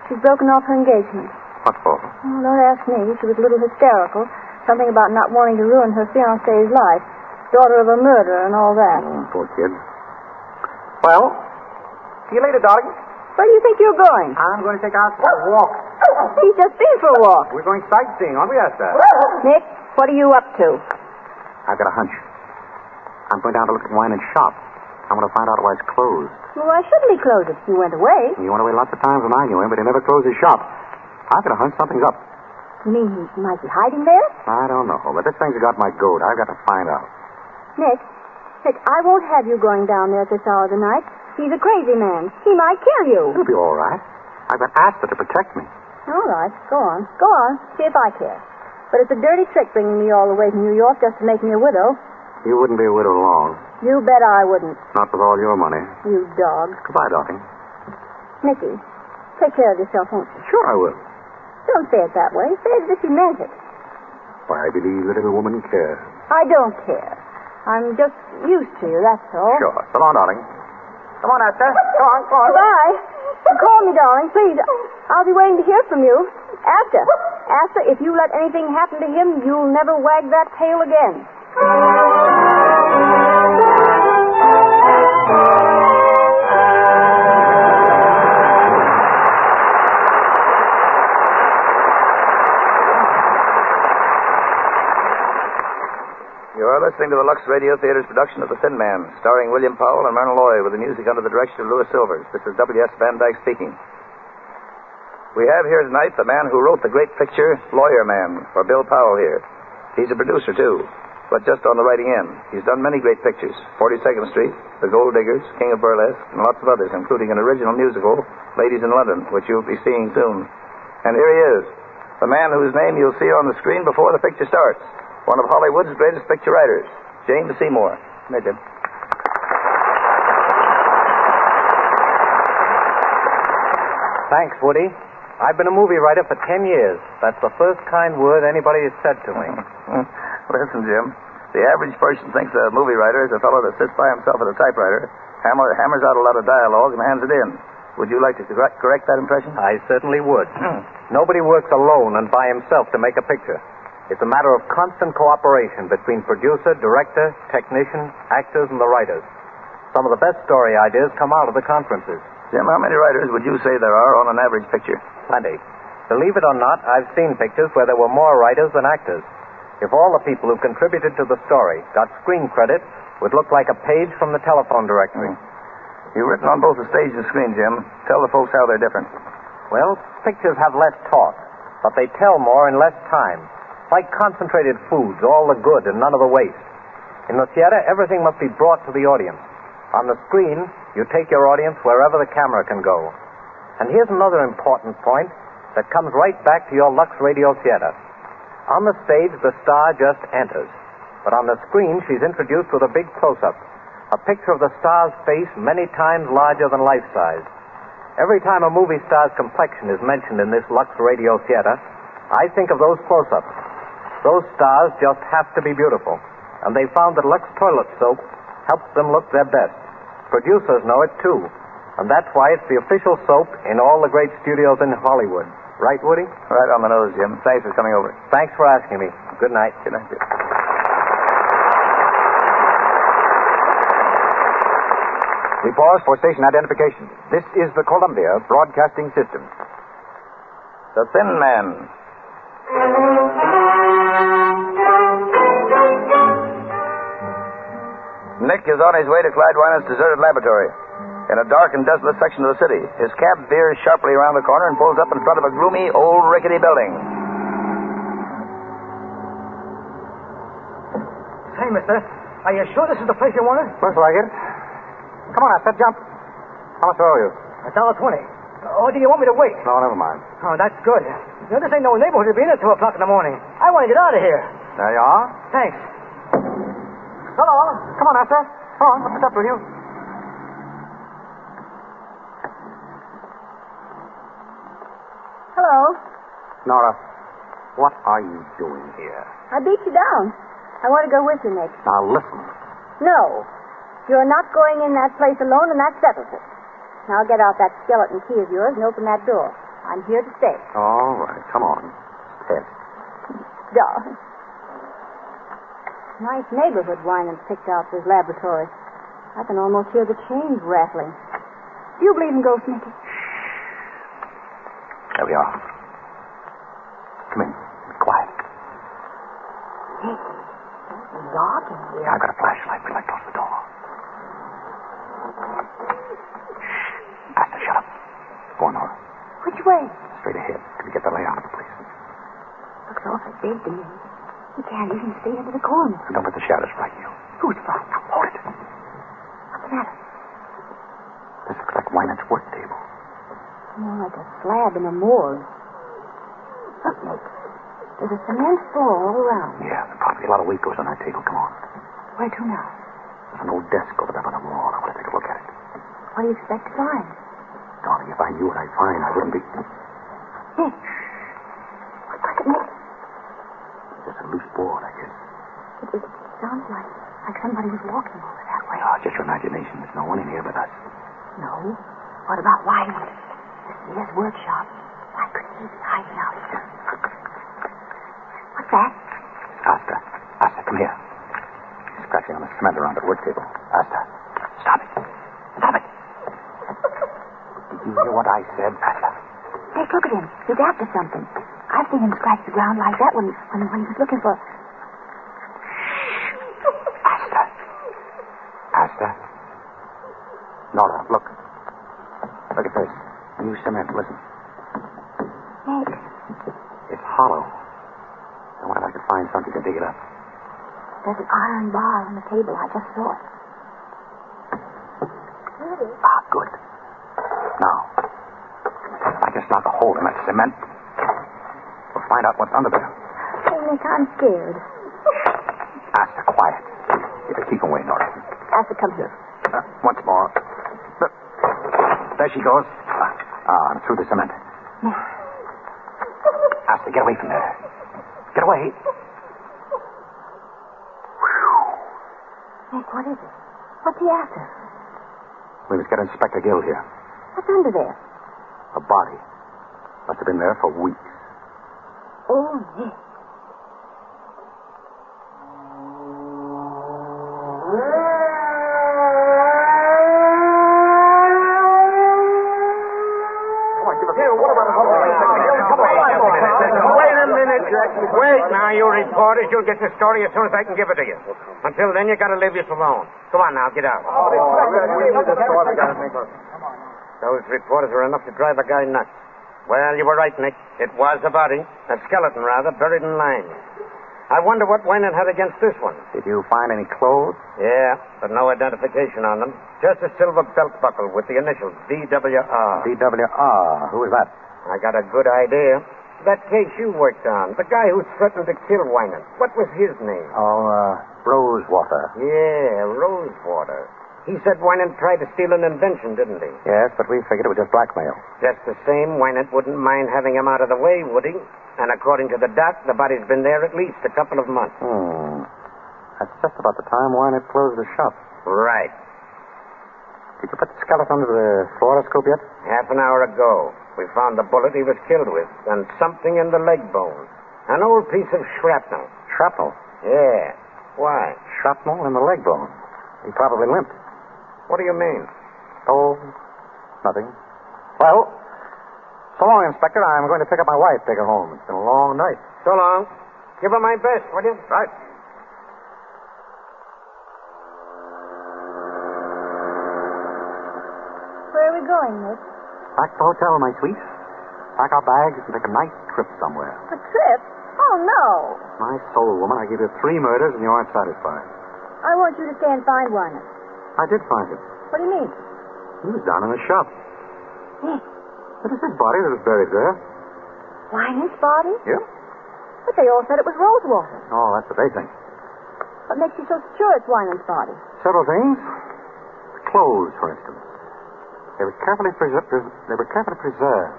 She's broken off her engagement. What for? Oh, don't ask me. She was a little hysterical. Something about not wanting to ruin her fiancé's life. Daughter of a murderer and all that. Oh, poor kid. Well, see you later, darling. Where do you think you're going? I'm going to take out for a walk. He's just been for a walk. We're going sightseeing, aren't we, Esther? Nick, what are you up to? I've got a hunch. I'm going down to look at Wynant's shop. I want to find out why it's closed. Well, why shouldn't he close it? He went away. He went away lots of times when I knew him, but he never closed his shop. I've got a hunch something's up. You mean he might be hiding there? I don't know, but this thing's got my goat. I've got to find out. Nick, I won't have you going down there at this hour of the night. He's a crazy man. He might kill you. It'll be all right. I've got Asta to protect me. All right, go on. Go on. See if I care. But it's a dirty trick bringing me all the way from New York just to make me a widow. You wouldn't be a widow long. You bet I wouldn't. Not with all your money. You dog. Goodbye, darling. Nicky, take care of yourself, won't you? Sure I will. Don't say it that way. Say it as if you meant it. Why, I believe the little woman cares. I don't care. I'm just used to you, that's all. Sure. So long, darling. Come on, Asta. Go on, go on. Goodbye. Call me, darling, please. I'll be waiting to hear from you. Asta, if you let anything happen to him, you'll never wag that tail again. You're listening to the Lux Radio Theater's production of The Thin Man, starring William Powell and Myrna Loy, with the music under the direction of Louis Silvers. This is W.S. Van Dyke speaking. We have here tonight the man who wrote the great picture, Lawyer Man, for Bill Powell here. He's a producer, too, but just on the writing end. He's done many great pictures, 42nd Street, The Gold Diggers, King of Burlesque, and lots of others, including an original musical, Ladies in London, which you'll be seeing soon. And here he is, the man whose name you'll see on the screen before the picture starts. One of Hollywood's greatest picture writers, James Seymour. Come here, Jim. Thanks, Woody. I've been a movie writer for 10 years. That's the first kind word anybody has said to me. Listen, Jim, the average person thinks a movie writer is a fellow that sits by himself at a typewriter, hammers out a lot of dialogue, and hands it in. Would you like to correct that impression? I certainly would. Nobody works alone and by himself to make a picture. It's a matter of constant cooperation between producer, director, technician, actors, and the writers. Some of the best story ideas come out of the conferences. Jim, how many writers would you say there are on an average picture? Plenty. Believe it or not, I've seen pictures where there were more writers than actors. If all the people who contributed to the story got screen credit, it would look like a page from the telephone directory. You've written on both the stage and screen, Jim. Tell the folks how they're different. Well, pictures have less talk, but they tell more in less time. Like concentrated foods, all the good and none of the waste. In the theater, everything must be brought to the audience. On the screen, you take your audience wherever the camera can go. And here's another important point that comes right back to your Lux Radio Theater. On the stage, the star just enters. But on the screen, she's introduced with a big close-up. A picture of the star's face many times larger than life-size. Every time a movie star's complexion is mentioned in this Lux Radio Theater, I think of those close-ups. Those stars just have to be beautiful. And they found that Lux toilet soap helps them look their best. Producers know it, too. And that's why it's the official soap in all the great studios in Hollywood. Right, Woody? Right on the nose, Jim. Thanks for coming over. Thanks for asking me. Good night. Good night, Jim. We pause for station identification. This is the Columbia Broadcasting System. The Thin Man. Nick is on his way to Clyde Winans' deserted laboratory in a dark and desolate section of the city. His cab veers sharply around the corner and pulls up in front of a gloomy, old, rickety building. Hey, mister, are you sure this is the place you wanted? Looks like it. Come on, Asta, jump. How much owe you? $1.20. Or do you want me to wait? No, never mind. Oh, that's good. You know, this ain't no neighborhood to be in at 2 o'clock in the morning. I want to get out of here. There you are. Thanks. So long. Come on, Asta. Come on, what's up with you? Hello. Nora, what are you doing here? I beat you down. I want to go with you, Nick. Now, listen. No. You're not going in that place alone, and that settles it. Now get out that skeleton key of yours and open that door. I'm here to stay. All right, come on. Ted. Darling. Nice neighborhood Winans picked out for his laboratory. I can almost hear the chains rattling. Do you believe in ghosts, Nicky? There we are. Come in. Quiet. Nick, it's dark in here. I've got a flashlight. We'd like to close the door. Asta, shut up. Go on, Nora. Which way? Straight ahead. Till we get the layout of the place. Looks awfully big to me. You can't even see into the corners. And don't let the shadows frighten you. Who's frightened? Hold it. What's the matter? This looks like Winans' work table. More like a slab in a morgue. Look, Nick. There's a cement floor all around. Yeah, there's probably a lot of weight goes on that table. Come on. Where to now? There's an old desk over there on the wall. I want to take a look at it. What do you expect to find? Darling, if I knew what I'd find, I wouldn't be... Nick. What's it, Nick? There's a loose board, I guess. It sounds like somebody was walking over that way. Oh, just your imagination. There's no one in here but us. No. What about Wyman? This is his workshop. Why couldn't he be hiding out here? What's that? Asta. Asta, come here. He's scratching on the cement around the work table. Asta. Stop it. Stop it. Did you hear what I said, Asta? Nick, look at him. He's after something. I've seen him scratch the ground like that when he was looking for... Asta. Asta. Nora, look. Look at this. New cement. Listen. Nick. It's hollow. I wonder if I could find something to dig it up. There's an iron bar on the table. I just saw it. Here it is. Ah, good. Now, if I just knock a hole in that cement, we'll find out what's under there. Hey, Nick, I'm scared. Asta, quiet. Get the key away, Nora. Asta, come here. Once more. Look. There she goes. I'm through the cement. Nick. Asta, get away from there. Get away. Nick, what is it? What's he after? We must get Inspector Gill here. What's under there? A body. Must have been there for weeks. Oh, Nick. Wait now, you reporters. You'll get the story as soon as I can give it to you. Until then, you gotta leave this alone. Come on now, get out. Those reporters were enough to drive a guy nuts. Well, you were right, Nick. It was a body. A skeleton, rather, buried in lime. I wonder what Wynant had against this one. Did you find any clothes? Yeah, but no identification on them. Just a silver belt buckle with the initials DWR. DWR. Who is that? I got a good idea. That case you worked on, the guy who threatened to kill Wynant. What was his name? Oh, Rosewater. Yeah, Rosewater. He said Wynant tried to steal an invention, didn't he? Yes, but we figured it was just blackmail. Just the same, Wynant wouldn't mind having him out of the way, would he? And according to the doc, the body's been there at least a couple of months. That's just about the time Wynant closed the shop. Right. Did you put the skeleton under the fluoroscope yet? Half an hour ago, we found the bullet he was killed with and something in the leg bone. An old piece of shrapnel. Shrapnel? Yeah. Why? Shrapnel in the leg bone. He probably limped. What do you mean? Oh, nothing. Well, so long, Inspector. I'm going to pick up my wife, take her home. It's been a long night. So long. Give her my best, will you? Right. Where are we going, Nick? Back to the hotel, my sweet. Pack our bags and take a nice trip somewhere. A trip? Oh, no. My soul, woman, I gave you 3 murders and you aren't satisfied. I want you to stay and find Wynant. I did find him. What do you mean? He was down in the shop. Nick. It was his body that was buried there. Wynant's body? Yeah. But they all said it was Rosewater. Oh, that's what they think. What makes you so sure it's Wynant's body? Several things. The clothes, for instance. They were carefully preserved.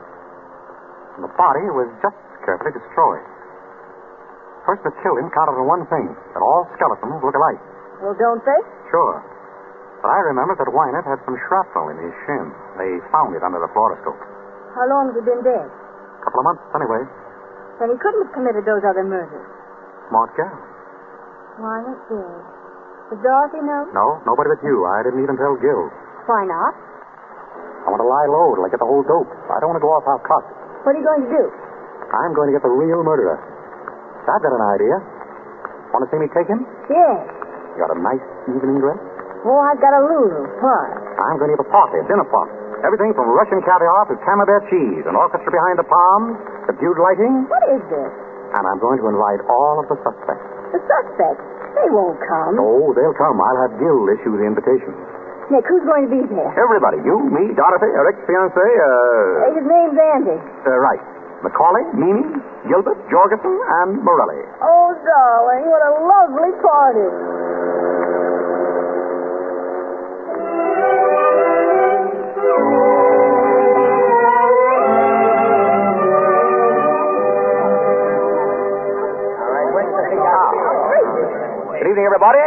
And the body was just as carefully destroyed. The person that killed him counted on one thing, that all skeletons look alike. Well, don't they? Sure. But I remember that Wynant had some shrapnel in his shin. They found it under the fluoroscope. How long has he been dead? A couple of months, anyway. Then he couldn't have committed those other murders. Smart girl. Wynant dead. Does Dorothy know? No, nobody but you. I didn't even tell Gil. Why not? I want to lie low till I get the whole dope. I don't want to go off half-cocked. What are you going to do? I'm going to get the real murderer. I've got an idea. Want to see me take him? Yes. You got a nice evening dress? Oh, I've got a Lulu. What? I'm going to give a party, a dinner party. Everything from Russian caviar to camembert cheese, an orchestra behind the palms, subdued lighting. What is this? And I'm going to invite all of the suspects. The suspects? They won't come. Oh, they'll come. I'll have Gil issue the invitation. Nick, who's going to be there? Everybody. You, me, Dorothy, Eric's fiancé, His name's Andy. Right. Macaulay, Mimi, Gilbert, Jorgensen, and Morelli. Oh, darling, what a lovely party. Good evening, everybody.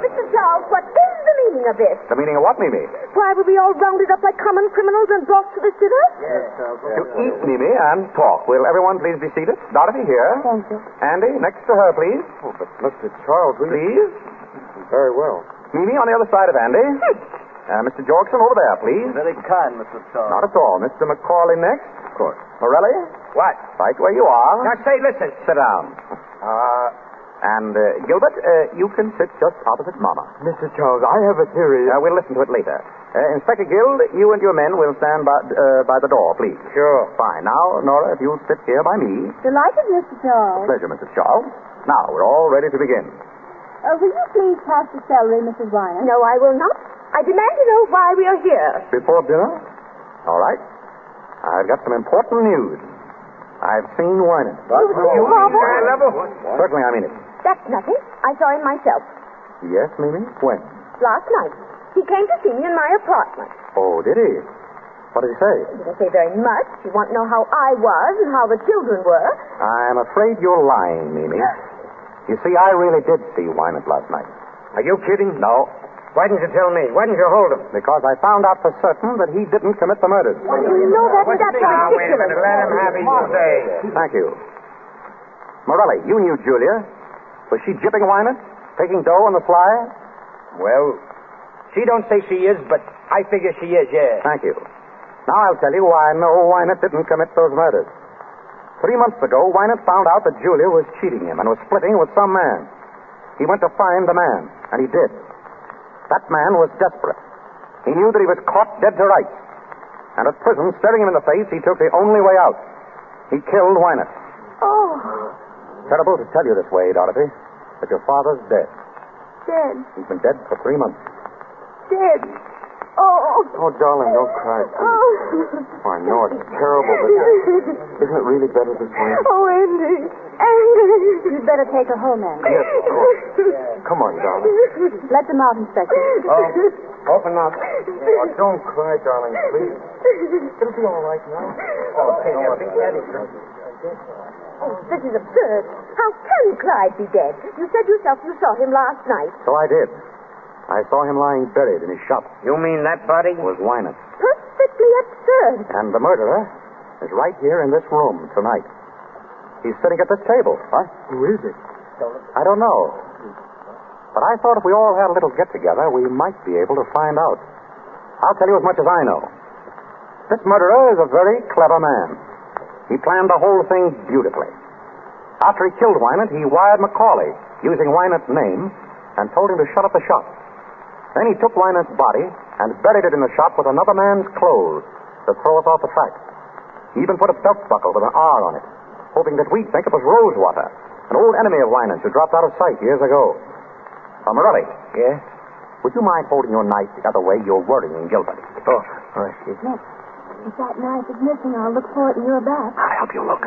Mr. Charles, what is the meaning of this? The meaning of what, Mimi? Why were we all rounded up like common criminals and brought to the sitter? To eat, Mimi, and talk. Will everyone please be seated? Dorothy here. Thank you. Andy, next to her, please. Oh, but Mr. Charles, Please. Very well. Mimi on the other side of Andy. Mr. Jorgensen over there, please. Very kind, Mr. Charles. Not at all. Mr. Macaulay next. Of course. Morelli? What? Right where you are. Now, say, listen. Sit down. And Gilbert, you can sit just opposite Mama. Mr. Charles, I have a theory. We'll listen to it later. Inspector Guild, you and your men will stand by the door, please. Sure. Fine. Now, Nora, if you'll sit here by me. Delighted, Mr. Charles. Pleasure, Mrs. Charles. Now, we're all ready to begin. Will you please pass the celery, Mrs. Wynant? No, I will not. I demand to know why we are here. Before dinner? All right. I've got some important news. I've seen Wynant. You, Papa? Certainly, I mean it. That's nothing. I saw him myself. Yes, Mimi? When? Last night. He came to see me in my apartment. Oh, did he? What did he say? He didn't say very much. You want to know how I was and how the children were. I'm afraid you're lying, Mimi. You see, I really did see Wynant last night. Are you kidding? No. Why didn't you tell me? Why didn't you hold him? Because I found out for certain that he didn't commit the murders. You know that's ridiculous. Now, wait a minute. Let him have his say. Thank you. Morelli, you knew Julia. Was she jipping Wynant? Taking dough on the sly? Well, she don't say she is, but I figure she is, yeah. Thank you. Now I'll tell you why I know Wynant didn't commit those murders. To 3 months ago, Wynant found out that Julia was cheating him and was splitting with some man. He went to find the man, and he did. That man was desperate. He knew that he was caught dead to rights. And at prison, staring him in the face, he took the only way out. He killed Wynant. Oh. Terrible to tell you this way, Dorothy, but your father's dead. Dead. He's been dead for 3 months. Dead. Oh. Oh, darling, don't cry, please. Oh, I know it's terrible, but isn't it really better this way? Oh, Andy. Andy. You'd better take her home, Andy. Yes, of course. Come on, darling. Let them out, Inspector. Oh, open up. Oh, don't cry, darling, please. It'll be all right now. Oh, This is absurd. How can Clyde be dead? You said yourself you saw him last night. So I did. I saw him lying buried in his shop. You mean that body? Was Wynant. Perfectly absurd. And the murderer is right here in this room tonight. He's sitting at this table. Huh? Who is it? I don't know. But I thought if we all had a little get-together, we might be able to find out. I'll tell you as much as I know. This murderer is a very clever man. He planned the whole thing beautifully. After he killed Wynant, he wired Macaulay, using Wynant's name, and told him to shut up the shop. Then he took Wynant's body and buried it in the shop with another man's clothes to throw us off the track. He even put a belt buckle with an R on it, hoping that we'd think it was Rosewater, an old enemy of Wynant's who dropped out of sight years ago. Morelli. Yes? Would you mind holding your knife the other way? You're worrying Gilbert. Oh, all right. Nick, if that knife is missing, I'll look for it in your bag. I'll help you look.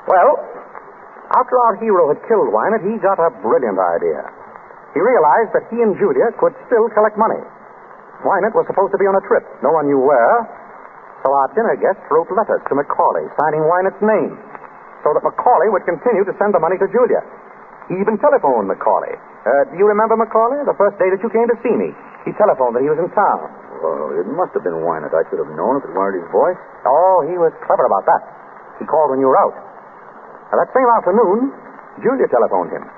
Well, after our hero had killed Wynant, he got a brilliant idea. He realized that he and Julia could still collect money. Wynant was supposed to be on a trip. No one knew where. So our dinner guests wrote letters to Macaulay, signing Wynant's name, so that Macaulay would continue to send the money to Julia. He even telephoned Macaulay. Do you remember Macaulay? The first day that you came to see me. He telephoned that he was in town. Well, it must have been Wynant. I should have known if it weren't his voice. Oh, he was clever about that. He called when you were out. Now, that same afternoon, Julia telephoned him.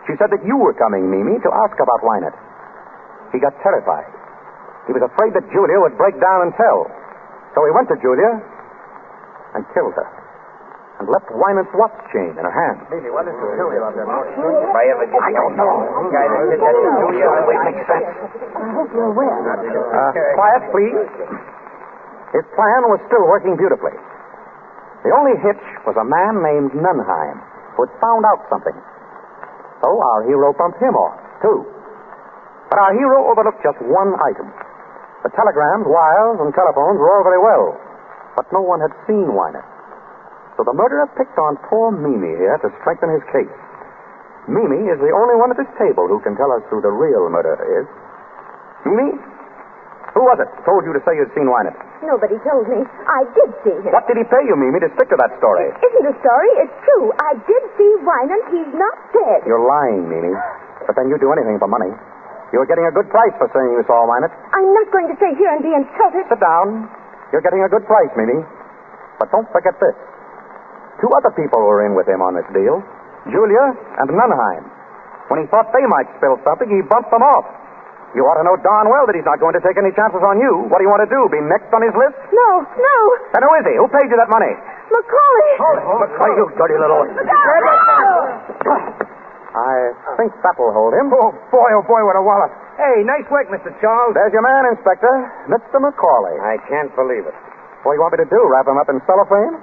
She said that you were coming, Mimi, to ask about Wynant. He got terrified. He was afraid that Julia would break down and tell. So he went to Julia and killed her. And left Wynant's watch chain in her hand. Mimi, what did you tell me about that morning? If I ever get... I don't know. The guy that did that to Julia, It makes sense. I hope you're well. Quiet, please. His plan was still working beautifully. The only hitch was a man named Nunheim who had found out something. So our hero bumped him off, too. But our hero overlooked just one item. The telegrams, wires, and telephones were all very well, but no one had seen Wynant. So the murderer picked on poor Mimi here to strengthen his case. Mimi is the only one at this table who can tell us who the real murderer is. Mimi? Who was it told you to say you'd seen Wynant? Nobody told me. I did see him. What did he pay you, Mimi, to stick to that story? It isn't a story. It's true. I did see Wynant. He's not dead. You're lying, Mimi. But then you'd do anything for money. You're getting a good price for saying you saw Wynant. I'm not going to stay here and be insulted. Sit down. You're getting a good price, Mimi. But don't forget this. 2 other people were in with him on this deal. Julia and Nunheim. When he thought they might spill something, he bumped them off. You ought to know darn well that he's not going to take any chances on you. What do you want to do, be next on his list? No, no. And who is he? Who paid you that money? Macaulay. Macaulay, you dirty little... I think that'll hold him. Oh, boy, what a wallop. Hey, nice work, Mr. Charles. There's your man, Inspector. Mr. Macaulay. I can't believe it. What do you want me to do, wrap him up in cellophane?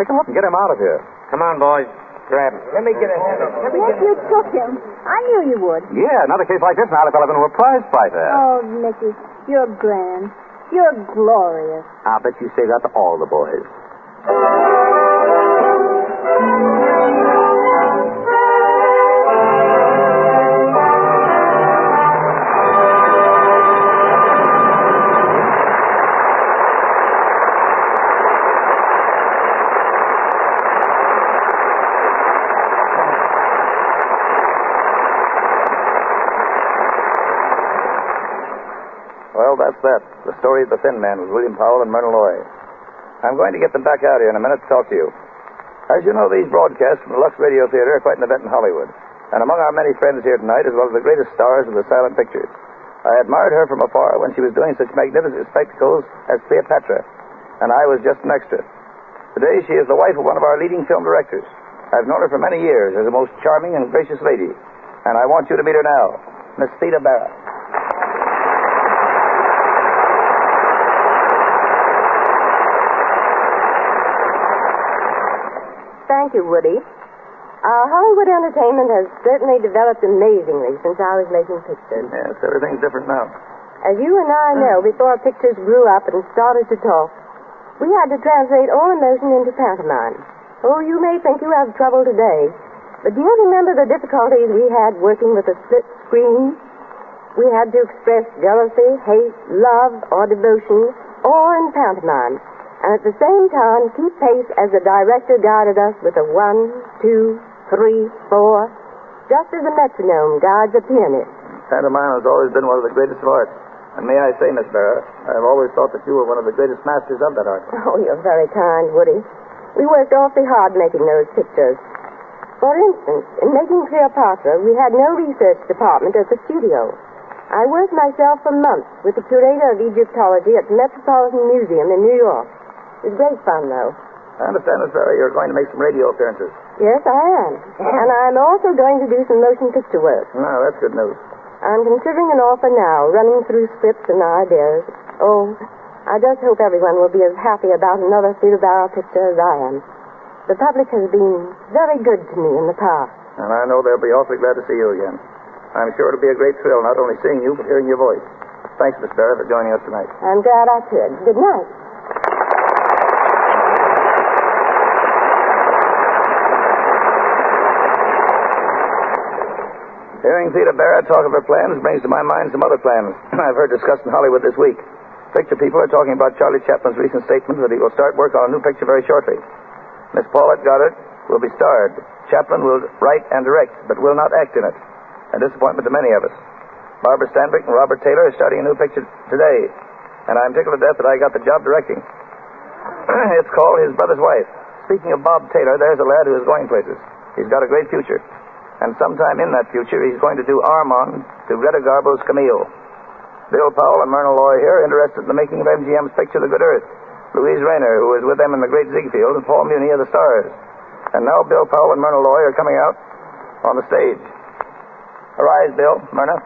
Pick him up and get him out of here. Come on, boys. Grab him. Let me get a hand of him. Yes, you took him. I knew you would. Yeah, another case like this, and I'll have been a prize fighter. Oh, Nicky, you're grand. You're glorious. I'll bet you say that to all the boys. Well, that's that. The story of the Thin Man with William Powell and Myrna Loy. I'm going to get them back out here in a minute to talk to you. As you know, these broadcasts from the Lux Radio Theater are quite an event in Hollywood. And among our many friends here tonight is one of the greatest stars of the silent pictures. I admired her from afar when she was doing such magnificent spectacles as Cleopatra, and I was just an extra. Today, she is the wife of one of our leading film directors. I've known her for many years as a most charming and gracious lady. And I want you to meet her now, Miss Theda Barra. Thank you, Woody. Our Hollywood entertainment has certainly developed amazingly since I was making pictures. Yes, everything's different now. As you and I know, before pictures grew up and started to talk, we had to translate all emotion into pantomime. Oh, you may think you have trouble today, but do you remember the difficulties we had working with a split screen? We had to express jealousy, hate, love, or devotion, all in pantomime, and at the same time keep pace as the director guided us with a 1, 2, 3, 4, just as a metronome guides a pianist. Pantomime has always been one of the greatest of arts. And may I say, Miss Barra, I've always thought that you were one of the greatest masters of that art. Oh, you're very kind, Woody. We worked awfully hard making those pictures. For instance, in making Cleopatra, we had no research department at the studio. I worked myself for months with the curator of Egyptology at the Metropolitan Museum in New York. It was great fun, though. I understand, Miss Barra, you're going to make some radio appearances. Yes, I am. And I'm also going to do some motion picture work. No, that's good news. I'm considering an offer now, running through scripts and ideas. Oh, I just hope everyone will be as happy about another Theda Barra picture as I am. The public has been very good to me in the past. And I know they'll be awfully glad to see you again. I'm sure it'll be a great thrill not only seeing you, but hearing your voice. Thanks, Miss Barra, for joining us tonight. I'm glad I could. Good night. Hearing Theda Barra talk of her plans brings to my mind some other plans I've heard discussed in Hollywood this week. Picture people are talking about Charlie Chaplin's recent statement that he will start work on a new picture very shortly. Miss Paulette Goddard will be starred. Chaplin will write and direct, but will not act in it. A disappointment to many of us. Barbara Stanwyck and Robert Taylor are starting a new picture today, and I'm tickled to death that I got the job directing. It's called His Brother's Wife. Speaking of Bob Taylor, there's a lad who is going places. He's got a great future. And sometime in that future, he's going to do Armand to Greta Garbo's Camille. Bill Powell and Myrna Loy here are interested in the making of MGM's picture The Good Earth. Louise Rayner, who is with them in The Great Ziegfeld, and Paul Muni are the stars. And now Bill Powell and Myrna Loy are coming out on the stage. Arise, Bill, Myrna.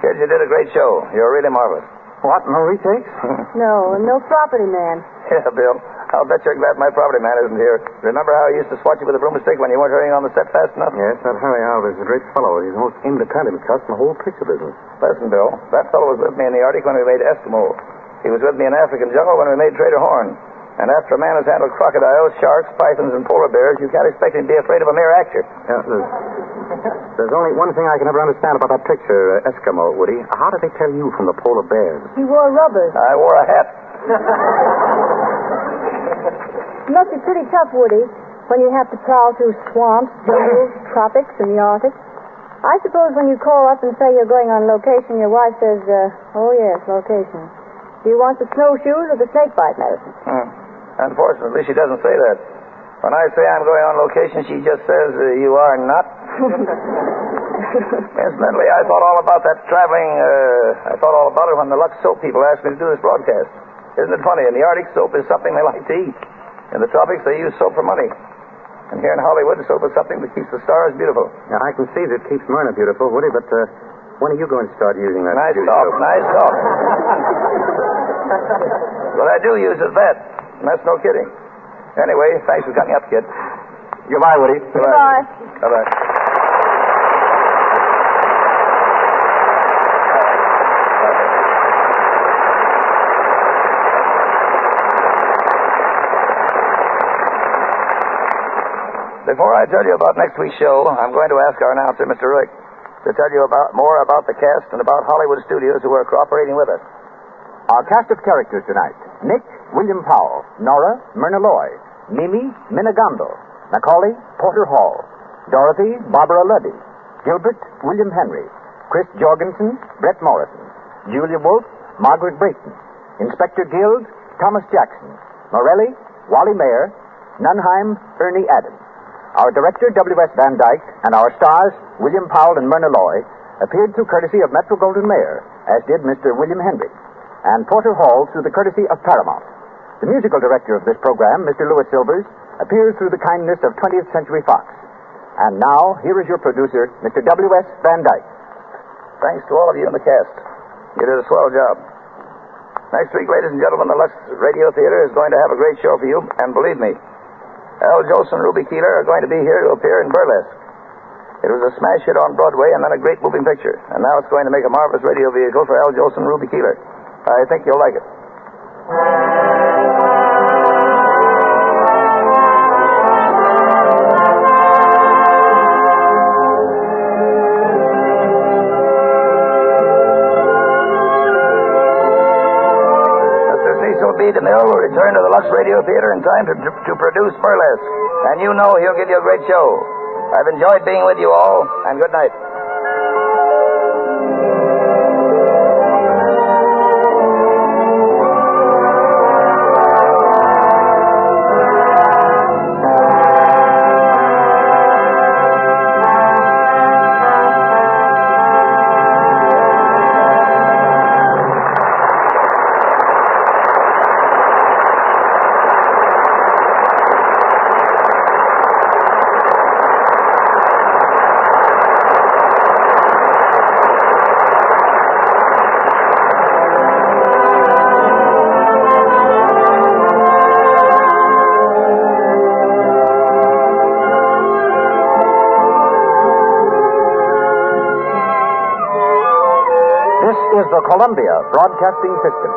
Kid, you did a great show. You're really marvelous. What, no retakes? No property man. Yeah, Bill. I'll bet you're glad my property man isn't here. Remember how he used to swat you with a broomstick when you weren't hurrying on the set fast enough? Yes, that Harry Alvarez is a great fellow. He's the most independent cuss in the whole picture business. Listen, Bill, that fellow was with me in the Arctic when we made Eskimo. He was with me in African jungle when we made Trader Horn. And after a man has handled crocodiles, sharks, pythons, and polar bears, you can't expect him to be afraid of a mere actor. Yeah, there's only one thing I can never understand about that picture, Eskimo, Woody. How did they tell you from the polar bears? He wore rubbers. I wore a hat. It must be pretty tough, Woody, when you have to prowl through swamps, jungles, tropics, and the Arctic. I suppose when you call up and say you're going on location, your wife says, oh, yes, location. Do you want the snowshoes or the snakebite medicine? Unfortunately, she doesn't say that. When I say I'm going on location, she just says, you are not. Incidentally, I thought all about that traveling, I thought all about it when the Lux soap people asked me to do this broadcast. Isn't it funny? In the Arctic, soap is something they like to eat. In the tropics, they use soap for money. And here in Hollywood, soap is something that keeps the stars beautiful. Now, I can see that it keeps Myrna beautiful, Woody, but when are you going to start using that? Nice talk. What I do use is that. And that's no kidding. Anyway, thanks for coming up, kid. Goodbye, Woody. Goodbye. Bye-bye. Before I tell you about next week's show, I'm going to ask our announcer, Mr. Rick, to tell you more about the cast and about Hollywood studios who are cooperating with us. Our cast of characters tonight: Nick, William Powell; Nora, Myrna Loy; Mimi, Minna Gamble; Macaulay, Porter Hall; Dorothy, Barbara Luddy; Gilbert, William Henry; Chris Jorgensen, Brett Morrison; Julia Wolfe, Margaret Brayton; Inspector Guild, Thomas Jackson; Morelli, Wally Mayer; Nunheim, Ernie Adams. Our director, W.S. Van Dyke, and our stars, William Powell and Myrna Loy, appeared through courtesy of Metro-Goldwyn-Mayer, as did Mr. William Henry, and Porter Hall through the courtesy of Paramount. The musical director of this program, Mr. Louis Silvers, appears through the kindness of 20th Century Fox. And now, here is your producer, Mr. W.S. Van Dyke. Thanks to all of you in the cast. You did a swell job. Next week, ladies and gentlemen, the Lux Radio Theater is going to have a great show for you, and believe me, Al Jolson and Ruby Keeler are going to be here to appear in Burlesque. It was a smash hit on Broadway and then a great moving picture, and now it's going to make a marvelous radio vehicle for Al Jolson and Ruby Keeler. I think you'll like it. B. DeMille will return to the Lux Radio Theater in time to produce Burlesque. And you know he'll give you a great show. I've enjoyed being with you all, and good night. This is the Columbia Broadcasting System.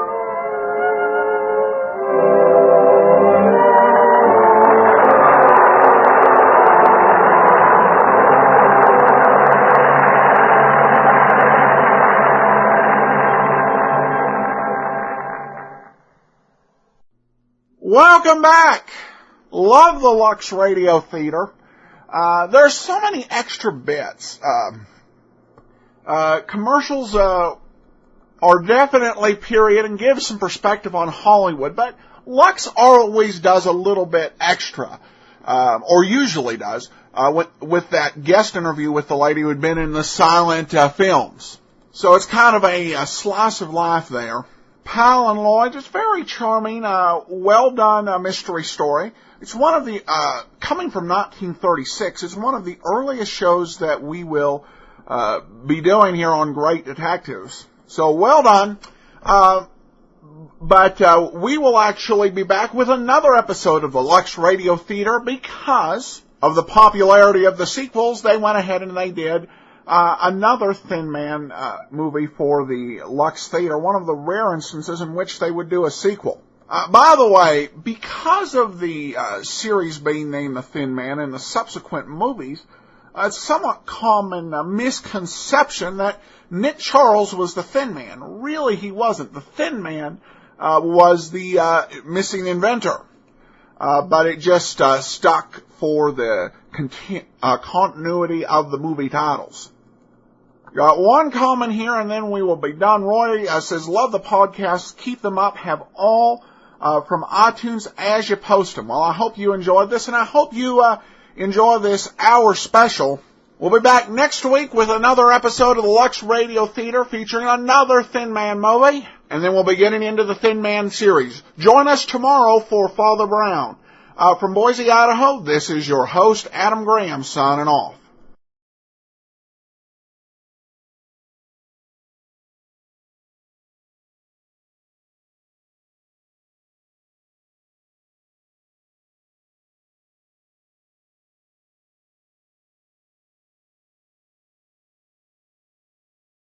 Welcome back. Love the Lux Radio Theater. There's so many extra bits. Commercials are definitely period and give some perspective on Hollywood, but Lux always does a little bit extra, or usually does, with that guest interview with the lady who had been in the silent films. So it's kind of a slice of life there. Powell and Lloyd, just very charming, well done mystery story. It's one of the, coming from 1936, it's one of the earliest shows that we will be doing here on Great Detectives. So well done. But we will actually be back with another episode of the Lux Radio Theater because of the popularity of the sequels. They went ahead and they did another Thin Man movie for the Lux Theater, one of the rare instances in which they would do a sequel. By the way, because of the series being named The Thin Man and the subsequent movies, it's a somewhat common misconception that Nick Charles was the Thin Man. Really, he wasn't. The Thin Man was the missing inventor. But it just stuck for the continuity of the movie titles. Got one comment here, and then we will be done. Roy says, love the podcasts. Keep them up. Have all from iTunes as you post them. Well, I hope you enjoyed this, and I hope you enjoy this hour special. We'll be back next week with another episode of the Lux Radio Theater featuring another Thin Man movie, and then we'll be getting into the Thin Man series. Join us tomorrow for Father Brown. From Boise, Idaho, this is your host, Adam Graham, signing off.